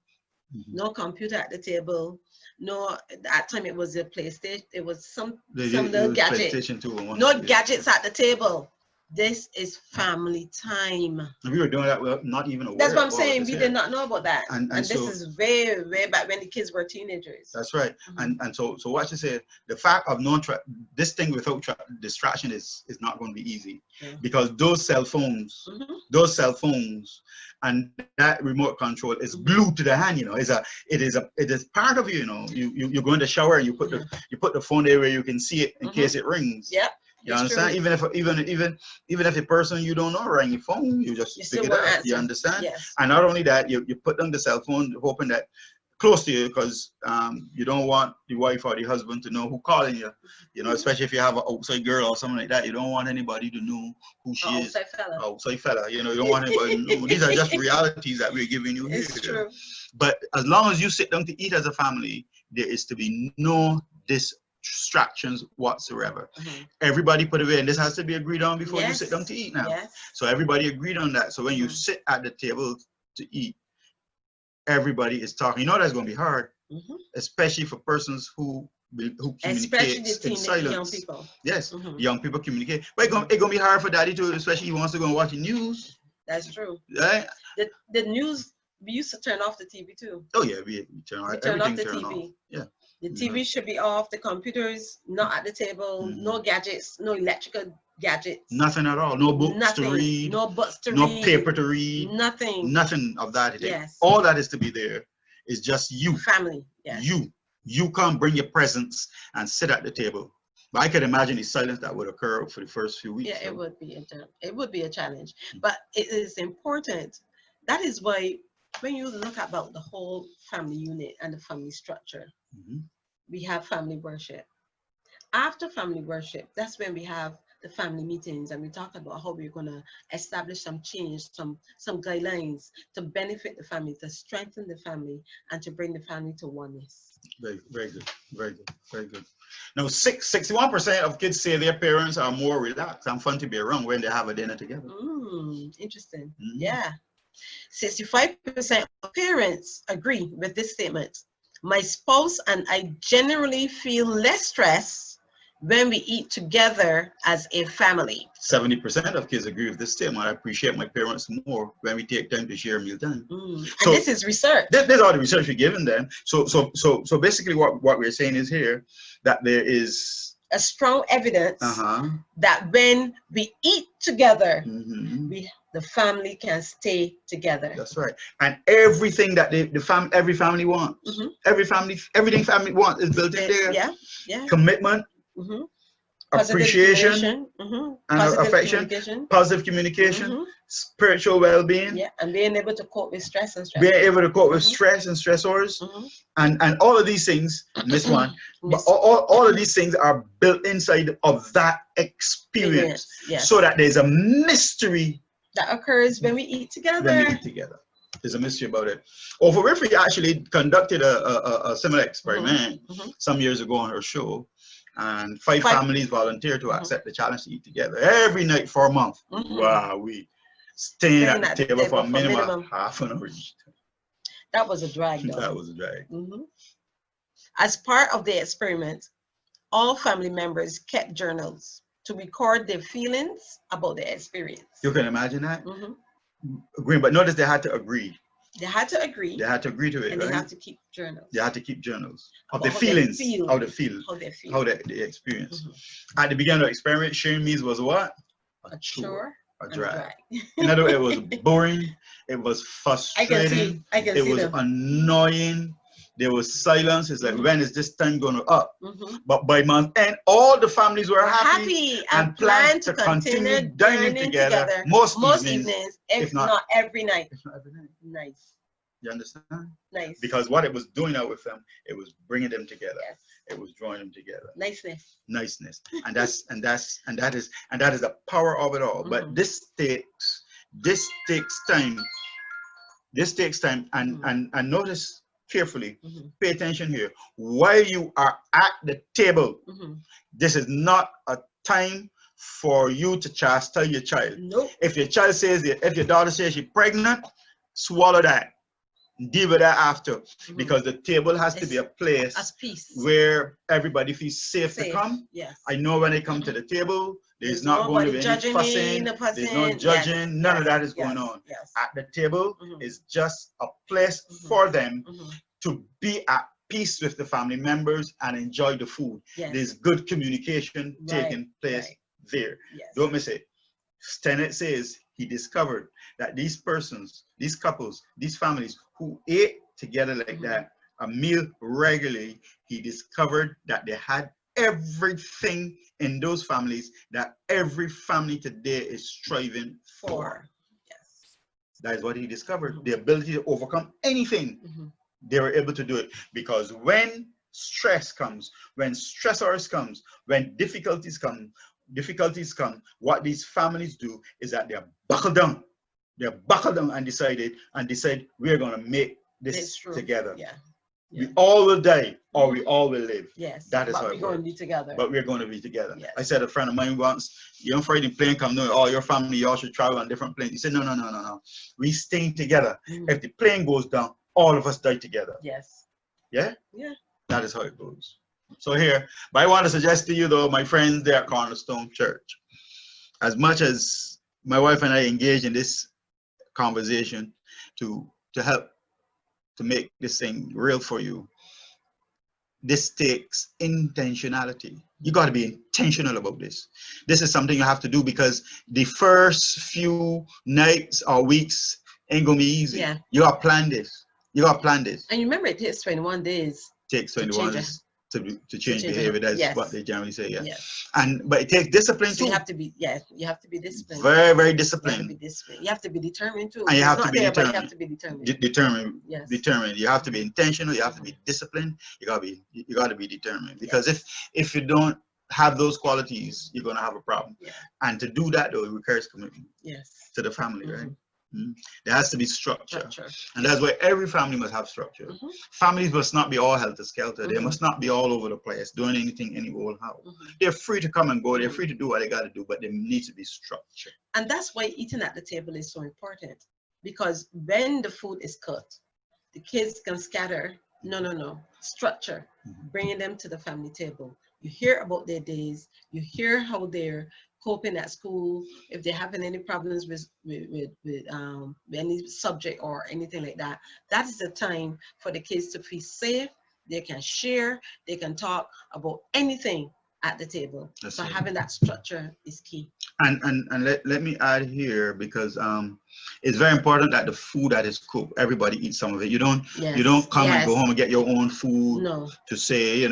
no computer at the table, no, at that time it was a PlayStation, it was some It little was gadget. PlayStation 2 and 1. No gadgets at the table. This is family time. And we were doing that without not even aware. That's what I'm of all saying. this We here. did not know about that. And this so, is way, way back when the kids were teenagers. That's right. And so what you said, the fact of this thing without distraction is not going to be easy, because those cell phones and that remote control is glued to the hand. You know, it is part of you. You know, you go in the shower and you put the phone there where you can see it in case it rings. Yeah. You understand? True. Even if a person you don't know ring your phone, you just pick it up. Answer. You understand? Yes. And not only that, you put down the cell phone, hoping that close to you, because you don't want the wife or the husband to know who calling you. You know, especially if you have an outside girl or something like that, you don't want anybody to know who she is. Outside fella. You know, you don't want anybody to know. These are just realities that we're giving you here. It's true. But as long as you sit down to eat as a family, there is to be no distractions whatsoever. Everybody put away, and this has to be agreed on before you sit down to eat now. So everybody agreed on that. So when you sit at the table to eat, everybody is talking. You know that's going to be hard, especially for persons who communicate in silence. Young people. Yes, young people communicate. But it's going to be hard for daddy too, especially he wants to go and watch the news. That's true. Right? The news, we used to turn off the TV too. Oh yeah, we turn off the TV. Yeah. The TV should be off. The computers not at the table. No gadgets. No electrical gadgets. Nothing at all. No books to read. No books to read. No paper to read. Nothing. Nothing of that. All that is to be there is just you. Family. Yes. You can't bring your presence and sit at the table. But I could imagine the silence that would occur for the first few weeks. Yeah, so. It would be a challenge. But it is important. That is why when you look about the whole family unit and the family structure, we have family worship. After family worship, that's when we have the family meetings, and we talk about how we're going to establish some change, some guidelines to benefit the family, to strengthen the family, and to bring the family to oneness. Very, very good. Very good. Very good. Now, 61% of kids say their parents are more relaxed and fun to be around when they have a dinner together. Interesting. Yeah. 65% of parents agree with this statement. My spouse and I generally feel less stress when we eat together as a family. 70% of kids agree with this statement. I appreciate my parents more when we take time to share meal time. So, and this is research. This is all the research we're given them. So basically what we're saying is here that there is a strong evidence that when we eat together, the family can stay together. That's right. And everything that every family wants, everything family wants is built in there. Yeah. Commitment, appreciation, and affection, positive communication, spiritual well-being. Yeah, and being able to cope with stress and stressors. Being able to cope with stress and stressors. And all of these things, miss one, but all of these things are built inside of that experience. So that there's a mystery that occurs when we eat together. There's a mystery about it. Oprah Winfrey actually conducted a similar experiment some years ago on her show, and five families volunteered to accept the challenge to eat together every night for a month. Wow, we staying at the table for a minimum half an hour each. That was a drag, though. That was a drag. As part of the experiment, all family members kept journals to record their feelings about their experience. You can imagine that? Agreeing, but notice they had to agree. They had to agree. They had to agree to it, and right? They had to keep journals. They had to keep journals of their feelings, how they feel, how they experience. At the beginning of the experiment, sharing meals was what? A chore. A drag. In other words, it was boring. It was frustrating. I can see it was annoying. There was silence. It's like, when is this time going to up? But by month end, all the families were happy and planned to continue dining together most evenings, if not every night. Nice. You understand? Nice. Because what it was doing out with them, it was bringing them together. It was drawing them together. Niceness. And that is the power of it all. But this takes time. This takes time, and notice carefully, pay attention here. While you are at the table, this is not a time for you to chastise your child. Nope. If your child says, if your daughter says she's pregnant, swallow that. deal with that after, because the table has to be a place as peace where everybody feels safe to come. Yes. I know when they come to the table, there's not going to be any judging fussing, there's no judging, none of that is going on. At the table is just a place for them to be at peace with the family members and enjoy the food. There's good communication taking place there. Don't miss it. Stennett says he discovered that these persons, these couples, these families who ate together like that, a meal regularly, he discovered that they had everything in those families that every family today is striving for. Yes. That is what he discovered, the ability to overcome anything. They were able to do it because when stress comes, when stressors comes, when difficulties come, what these families do is that they're buckled down. They're buckled down and decide we're going to make this together. We all will die or we all will live. Yes. That is how we're going to be together. But we're going to be together. Yes. I said a friend of mine once, you're afraid the plane come, no, all your family, y'all should travel on different planes. He said, no. We staying together. If the plane goes down, all of us die together. Yes. Yeah? Yeah. That is how it goes. So here, but I want to suggest to you though, my friends there at Cornerstone Church, as much as my wife and I engage in this conversation to help to make this thing real for you, this takes intentionality. You got to be intentional about this. This is something you have to do because the first few nights or weeks ain't gonna be easy. Yeah. You got to plan this. You got to plan this. And you remember it takes 21 days. Takes 21 days to change behavior. That's what they generally say. But it takes discipline too. You have to be disciplined. Very, very disciplined. You have to be determined too. And you have to be determined. You have to be determined. Determined. You have to be intentional. You have to be disciplined. You gotta be determined. Because if you don't have those qualities, you're gonna have a problem. And to do that though, it requires commitment. To the family, right? There has to be structure. And that's why every family must have structure. Families must not be all helter-skelter. They must not be all over the place doing anything any old how. They're free to come and go. They're free to do what they got to do, but there needs to be structure. And that's why eating at the table is so important, because when the food is cut, the kids can scatter. No. Structure, bringing them to the family table. You hear about their days. You hear how they're coping at school, if they're having any problems with any subject or anything like that. That is the time for the kids to feel safe. They can share, they can talk about anything at the table. So having that structure is key. And let me add here, because it's very important that the food that is cooked, everybody eats some of it. You don't come and go home and get your own food to say,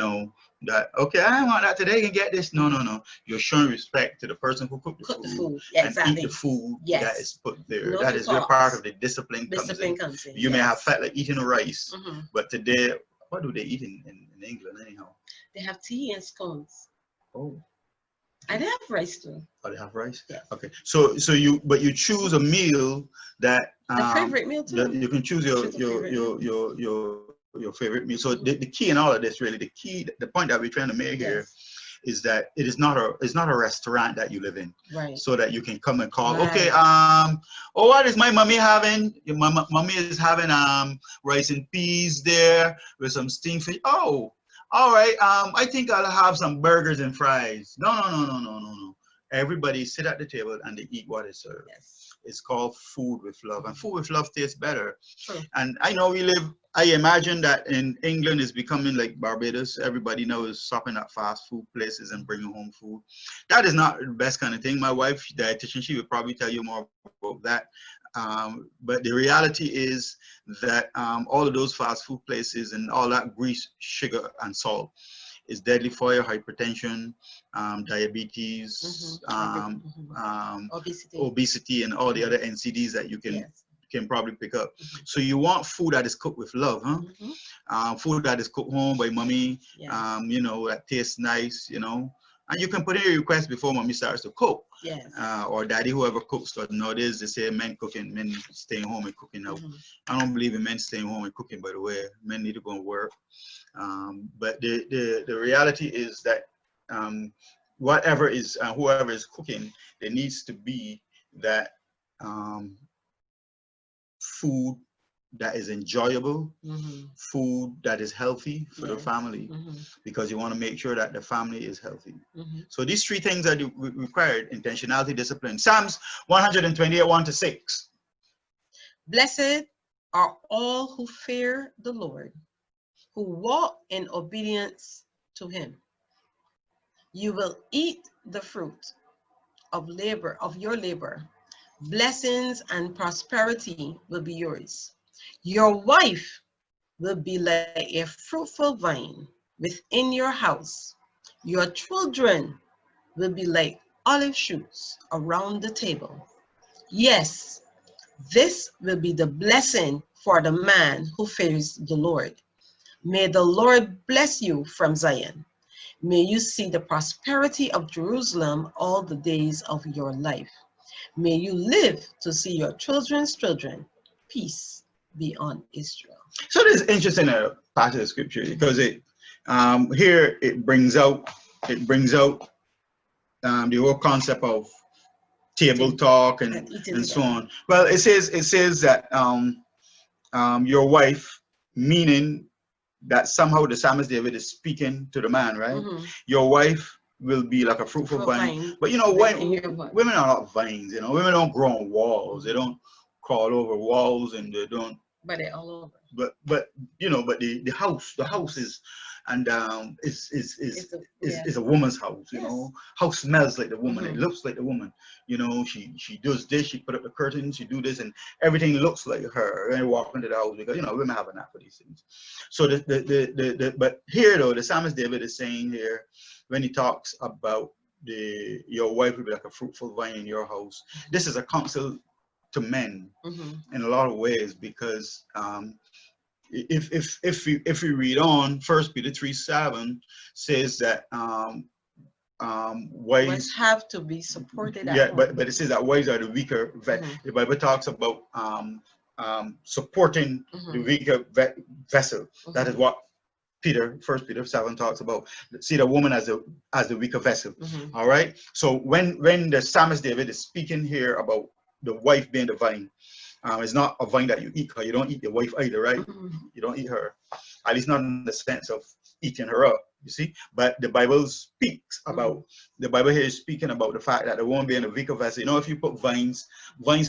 that, okay, I don't want that today, you can get this. No. You're showing respect to the person who cooked the food. And eat the food that is put there. That is your part of the discipline comes in. You may have felt like eating rice, but today, what do they eat in England anyhow? They have tea and scones. Oh. And they have rice too. Oh, they have rice? Yes. Okay. So you choose a meal that the favorite meal too. You can choose your favorite meal. So the key in all of this, really, the point that we're trying to make here is that it's not a restaurant that you live in. Right. So that you can come and call, okay, what is my mommy having? My mommy is having rice and peas there with some steamed fish. Oh, all right, I think I'll have some burgers and fries. No. Everybody sit at the table and they eat what is served. It's called food with love, and food with love tastes better. And I know I imagine that in England it's becoming like Barbados. Everybody now is shopping at fast food places and bringing home food. That is not the best kind of thing. My wife, dietitian, she would probably tell you more about that. But the reality is that all of those fast food places and all that grease, sugar, and salt is deadly for your hypertension, diabetes, obesity, and all the other NCDs that you can probably pick up. So you want food that is cooked with love, huh? Food that is cooked home by mommy, that tastes nice, And you can put in your request before mommy starts to cook. Or daddy, whoever cooks. Because nowadays they say men staying home and cooking now. I don't believe in men staying home and cooking, by the way. Men need to go and work. But the reality is that whoever is cooking, there needs to be that food that is enjoyable, Mm-hmm. food that is healthy for the Yes. family, Mm-hmm. because you want to make sure that the family is healthy. Mm-hmm. So these three things are required: intentionality, discipline. Psalms 128, 1-6. Blessed are all who fear the Lord, who walk in obedience to him. You will eat the fruit of your labor. Blessings and prosperity will be yours. Your wife will be like a fruitful vine within your house. Your children will be like olive shoots around the table. Yes, this will be the blessing for the man who fears the Lord. May the Lord bless you from Zion. May you see the prosperity of Jerusalem all the days of your life. May you live to see your children's children. Peace be on Israel. So this is interesting part of the scripture, because it here it brings out the whole concept of table talk and so on. Well, it says that your wife, meaning that somehow the psalmist David is speaking to the man, right? Mm-hmm. Your wife will be like a fruitful vine. But you know, women are not vines. You know, women don't grow on walls. They don't crawl over walls, and they don't. But they're all over. But you know, but the house is, and is a woman's house. You know, house smells like the woman. It looks like the woman. You know, she does this. She put up the curtains. She do this, and everything looks like her. And walk into the house, because you know, women have a knack for these things. So but here though, the psalmist David is saying here, when he talks about your wife will be like a fruitful vine in your house. This is a counsel to men in a lot of ways, because if we read on, 1 Peter 3:7 says that wives have to be supported. But it says that wives are the weaker. The Bible talks about supporting the weaker vessel. That is what 1 Peter 7 talks about. See the woman as the weaker vessel. All right. So when the psalmist David is speaking here about the wife being the vine, it's not a vine that you eat. You don't eat your wife either, right? You don't eat her, at least not in the sense of eating her up. You see, but the Bible speaks about the Bible here is speaking about the fact that the woman being a weaker vessel. You know, if you put vines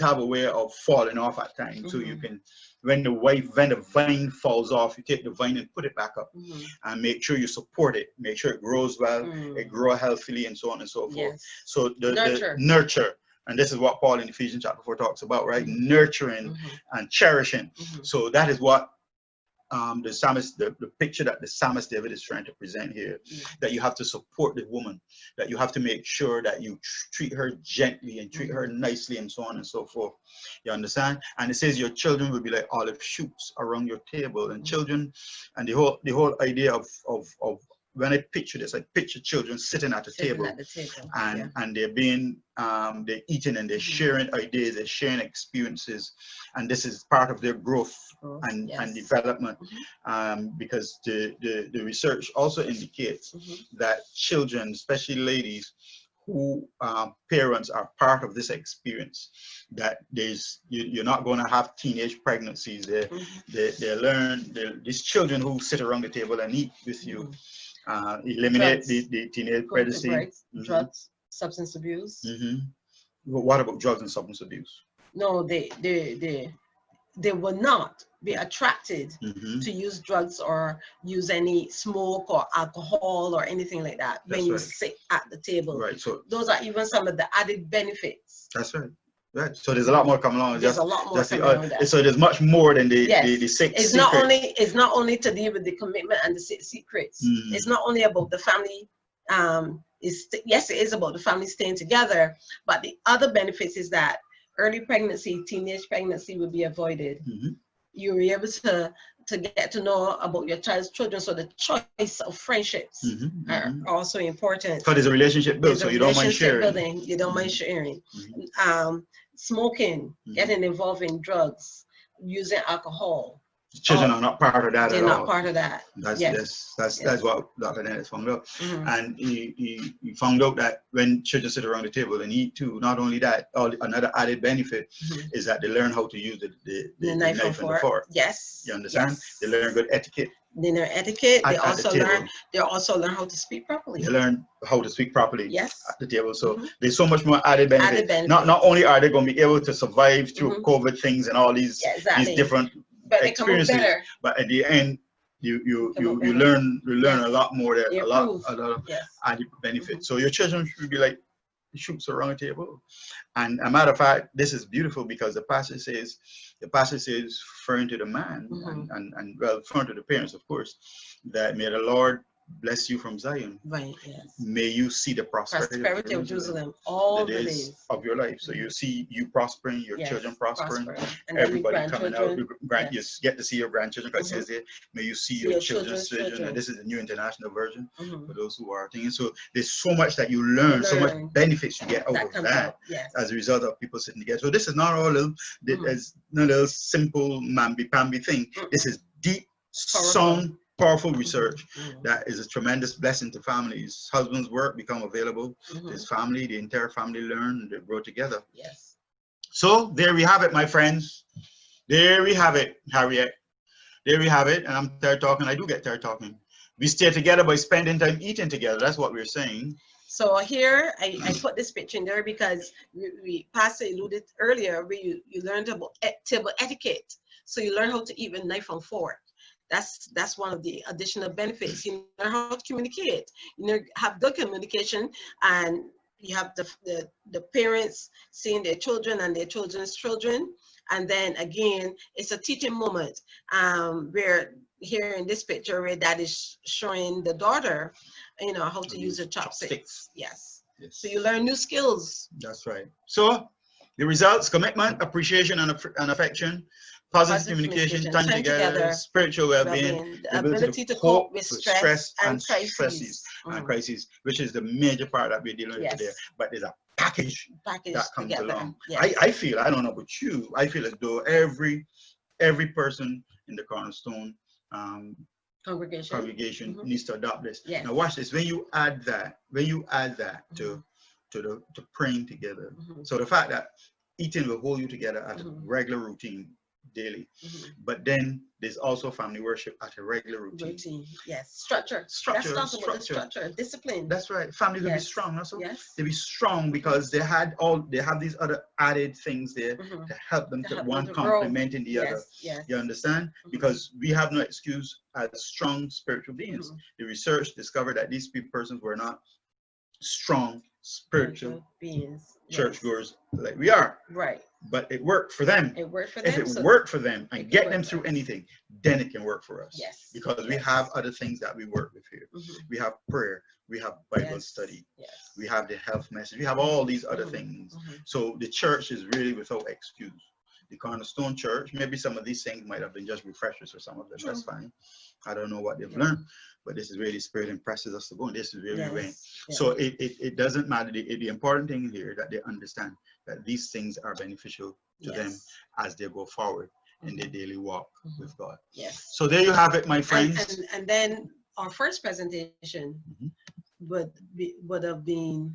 have a way of falling off at times. So you can, when the vine falls off, you take the vine and put it back up, and make sure you support it, make sure it grows well, it grows healthily, and so on and so forth. So the nurture. And this is what Paul in Ephesians chapter 4 talks about, right? Nurturing and cherishing. So that is what the psalmist, the picture that the psalmist David is trying to present here, that you have to support the woman, that you have to make sure that you treat her gently and treat her nicely, and so on and so forth. You understand? And it says your children will be like olive shoots around your table. And children, and the whole idea of when I picture this, I picture children sitting at the table, and they're being they're eating, and they're sharing ideas, they're sharing experiences, and this is part of their growth and development, because the research also indicates that children, especially ladies who parents are part of this experience, that you're not going to have teenage pregnancies. They learn, these children who sit around the table and eat with you, eliminate the teenage pregnancy, drugs, substance abuse. What about drugs and substance abuse? No, they will not be attracted to use drugs or use any smoke or alcohol or anything like that when you sit at the table. Right. So those are even some of the added benefits. That's right. Right. So there's a lot more coming along. There's a lot more coming along. So there's much more than the six secrets. It's not only to deal with the commitment and the six secrets. It's not only about the family. Yes, it is about the family staying together, but the other benefits is that early pregnancy, teenage pregnancy will be avoided. You'll be able to get to know about your child's children. So the choice of friendships are also important. So there's a relationship built, so you don't mind sharing. You don't mind sharing. Smoking, getting involved in drugs, using alcohol. Children are not part of that they're at not all. part of that. That's what Dr. Dennis found out. Mm-hmm. And he found out that when children sit around the table and eat too, not only that, another added benefit Mm-hmm. is that they learn how to use the knife knife and and the fork. Yes. You understand? Yes. They learn good etiquette. Dinner etiquette. They At the table. also learn how to speak properly. They learn how to speak properly. Yes. At the table. So Mm-hmm. there's so much more added benefit. Not only are they going to be able to survive through Mm-hmm. COVID things and all these different experiences, but at the end you learn a lot more there, a lot of added benefit. Mm-hmm. So your children should be like shoots around the table. And a matter of fact, this is beautiful because the passage says referring to the man, mm-hmm. and well, referring to the parents, of course, that may the Lord bless you from Zion. Right, yes. May you see the prosperity of Jerusalem all the days of your life. So you see you prospering, your children prospering, and everybody coming out. You get to see your grandchildren. God mm-hmm. says there, may you see your children's children. And this is the New International Version mm-hmm. for those who are thinking. So there's so much that you learn, so much benefits you get out of that as a result of people sitting together. So this is not all little, it's not a little simple mamby-pamby thing. Mm-hmm. This is deep, sound, powerful research mm-hmm. that is a tremendous blessing to families. Husbands' work become available. Mm-hmm. His family, the entire family learn, they grow together. Yes. So there we have it, my friends. There we have it, Harriet. There we have it. And I'm tired talking. I do get tired talking. We stay together by spending time eating together. That's what we're saying. So here I put this picture in there because we Pastor alluded earlier where you learned about table etiquette. So you learn how to eat with knife and fork. That's one of the additional benefits. You learn how to communicate. You have good communication, and you have the parents seeing their children and their children's children. And then again, it's a teaching moment where here in this picture where dad is showing the daughter, how to use the chopsticks. Yes. So you learn new skills. That's right. So the results: commitment, appreciation, and affection. Positive communication, time together, spiritual well-being, the ability to cope with stress and crises, which is the major part that we're dealing with today. But there's a package that comes along. Yes. I feel, I don't know about you, I feel as though every person in the Cornerstone congregation mm-hmm. needs to adopt this. Yes. Now watch this. When you add that mm-hmm. to praying together, mm-hmm. so the fact that eating will hold you together at mm-hmm. a regular routine daily, mm-hmm. but then there's also family worship at a regular routine. Yes. Structure. Let's talk about the structure, discipline. That's right. Families will be strong. Also, they'll be strong because they have these other added things there mm-hmm. to help them to one complementing the other. Yes. You understand? Mm-hmm. Because we have no excuse as strong spiritual beings. Mm-hmm. The research discovered that these persons were not strong spiritual beings, churchgoers like we are. Right. But it worked for them. It worked for them. If it worked for them and get them through anything, then it can work for us. Yes. Because we have other things that we work with here. Mm-hmm. We have prayer. We have Bible study. Yes. We have the health message. We have all these other mm-hmm. things. Mm-hmm. So the church is really without excuse. The Cornerstone Church, maybe some of these things might have been just refreshers for some of them. True. That's fine. I don't know what they've learned, but this is really Spirit impresses us to go. And this is really rain. Yes. So it doesn't matter. The important thing here that they understand that these things are beneficial to them as they go forward mm-hmm. in their daily walk mm-hmm. with God. Yes. So there you have it, my friends. And then our first presentation mm-hmm. would have been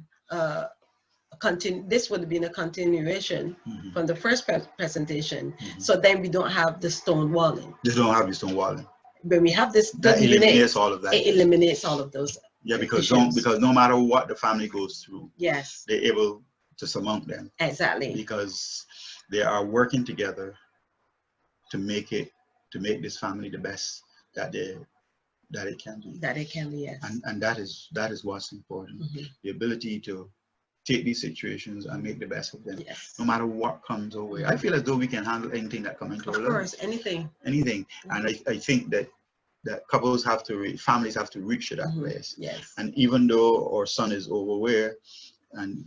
this would have been a continuation mm-hmm. from the first presentation. Mm-hmm. So then we don't have the stone walling. You don't have the stone walling. But we have this. That eliminates all of that. It eliminates all of those. Yeah, because no matter what the family goes through, yes, they're able to surmount them. Exactly. Because they are working together to make this family the best that it can be. That it can be, yes. And that is what's important. Mm-hmm. The ability to take these situations and make the best of them, yes. No matter what comes our way. I feel as though we can handle anything that comes into our lives. Of course, anything. Mm-hmm. And I think that couples families have to reach to that mm-hmm. place. Yes. And even though our son is overweight, and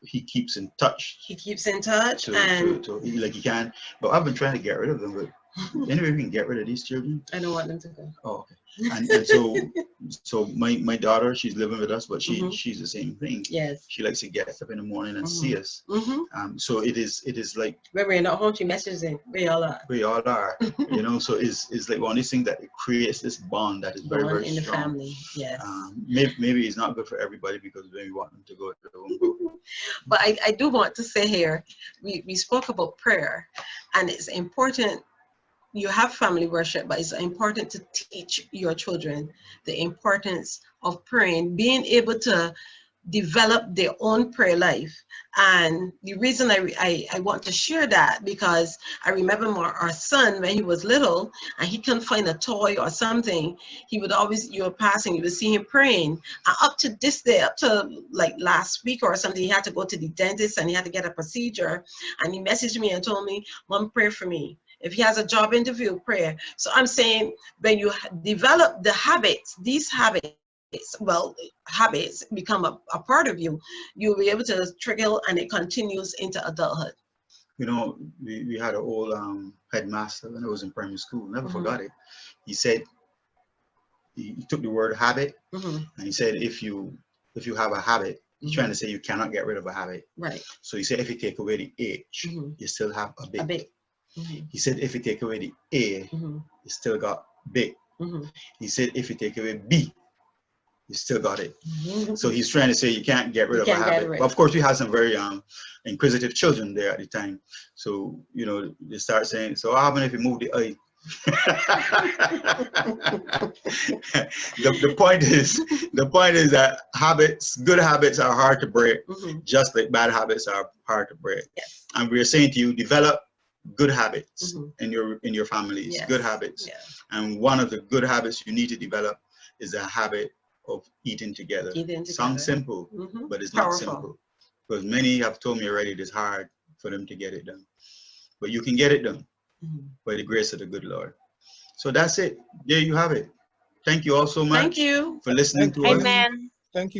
he keeps in touch. He keeps in touch like he can. But I've been trying to get rid of them, but Anyway, we can get rid of these children. I don't want them to go. Oh, okay. And so my daughter, she's living with us, but she's the same thing. Yes. She likes to get up in the morning and see us. So it is like when we're not home, she messages in. We all are. We all are. You know, so it's like one of these things that it creates this bond that is very, very in strong. The family. Yes. Maybe it's not good for everybody because when we want them to go, they won't go. But I do want to say here, we spoke about prayer, and it's important. You have family worship, but it's important to teach your children the importance of praying, being able to develop their own prayer life. And the reason I want to share that, because I remember our son when he was little and he couldn't find a toy or something, he would always, you were passing, you would see him praying. And up to this day, up to like last week or something, he had to go to the dentist and he had to get a procedure. And he messaged me and told me, "Mom, pray for me. If he has a job interview, prayer." So I'm saying, when you develop the habits, these habits, habits become a part of you, you'll be able to trigger, and it continues into adulthood. You know, we had an old headmaster when I was in primary school, never forgot it. He said, he took the word habit, and he said, if you have a habit, he's trying to say you cannot get rid of a habit. Right. So he said, if you take away the H, you still have a bit. A bit. He said, if you take away the A, you still got bit. He said, if you take away B, you still got it. So he's trying to say you can't get rid of a habit. But of course, we had some very inquisitive children there at the time. So, you know, they start saying, so what happens if you move the I? the point is that good habits are hard to break, just like bad habits are hard to break. Yes. And we're saying to you, develop good habits in your families, good habits. Yes. And one of the good habits you need to develop is a habit of eating together. Sounds simple, but it's not simple. Because many have told me already it is hard for them to get it done. But you can get it done by the grace of the good Lord. So that's it. There you have it. Thank you all so much. Thank you for listening to us. Amen. Thank you.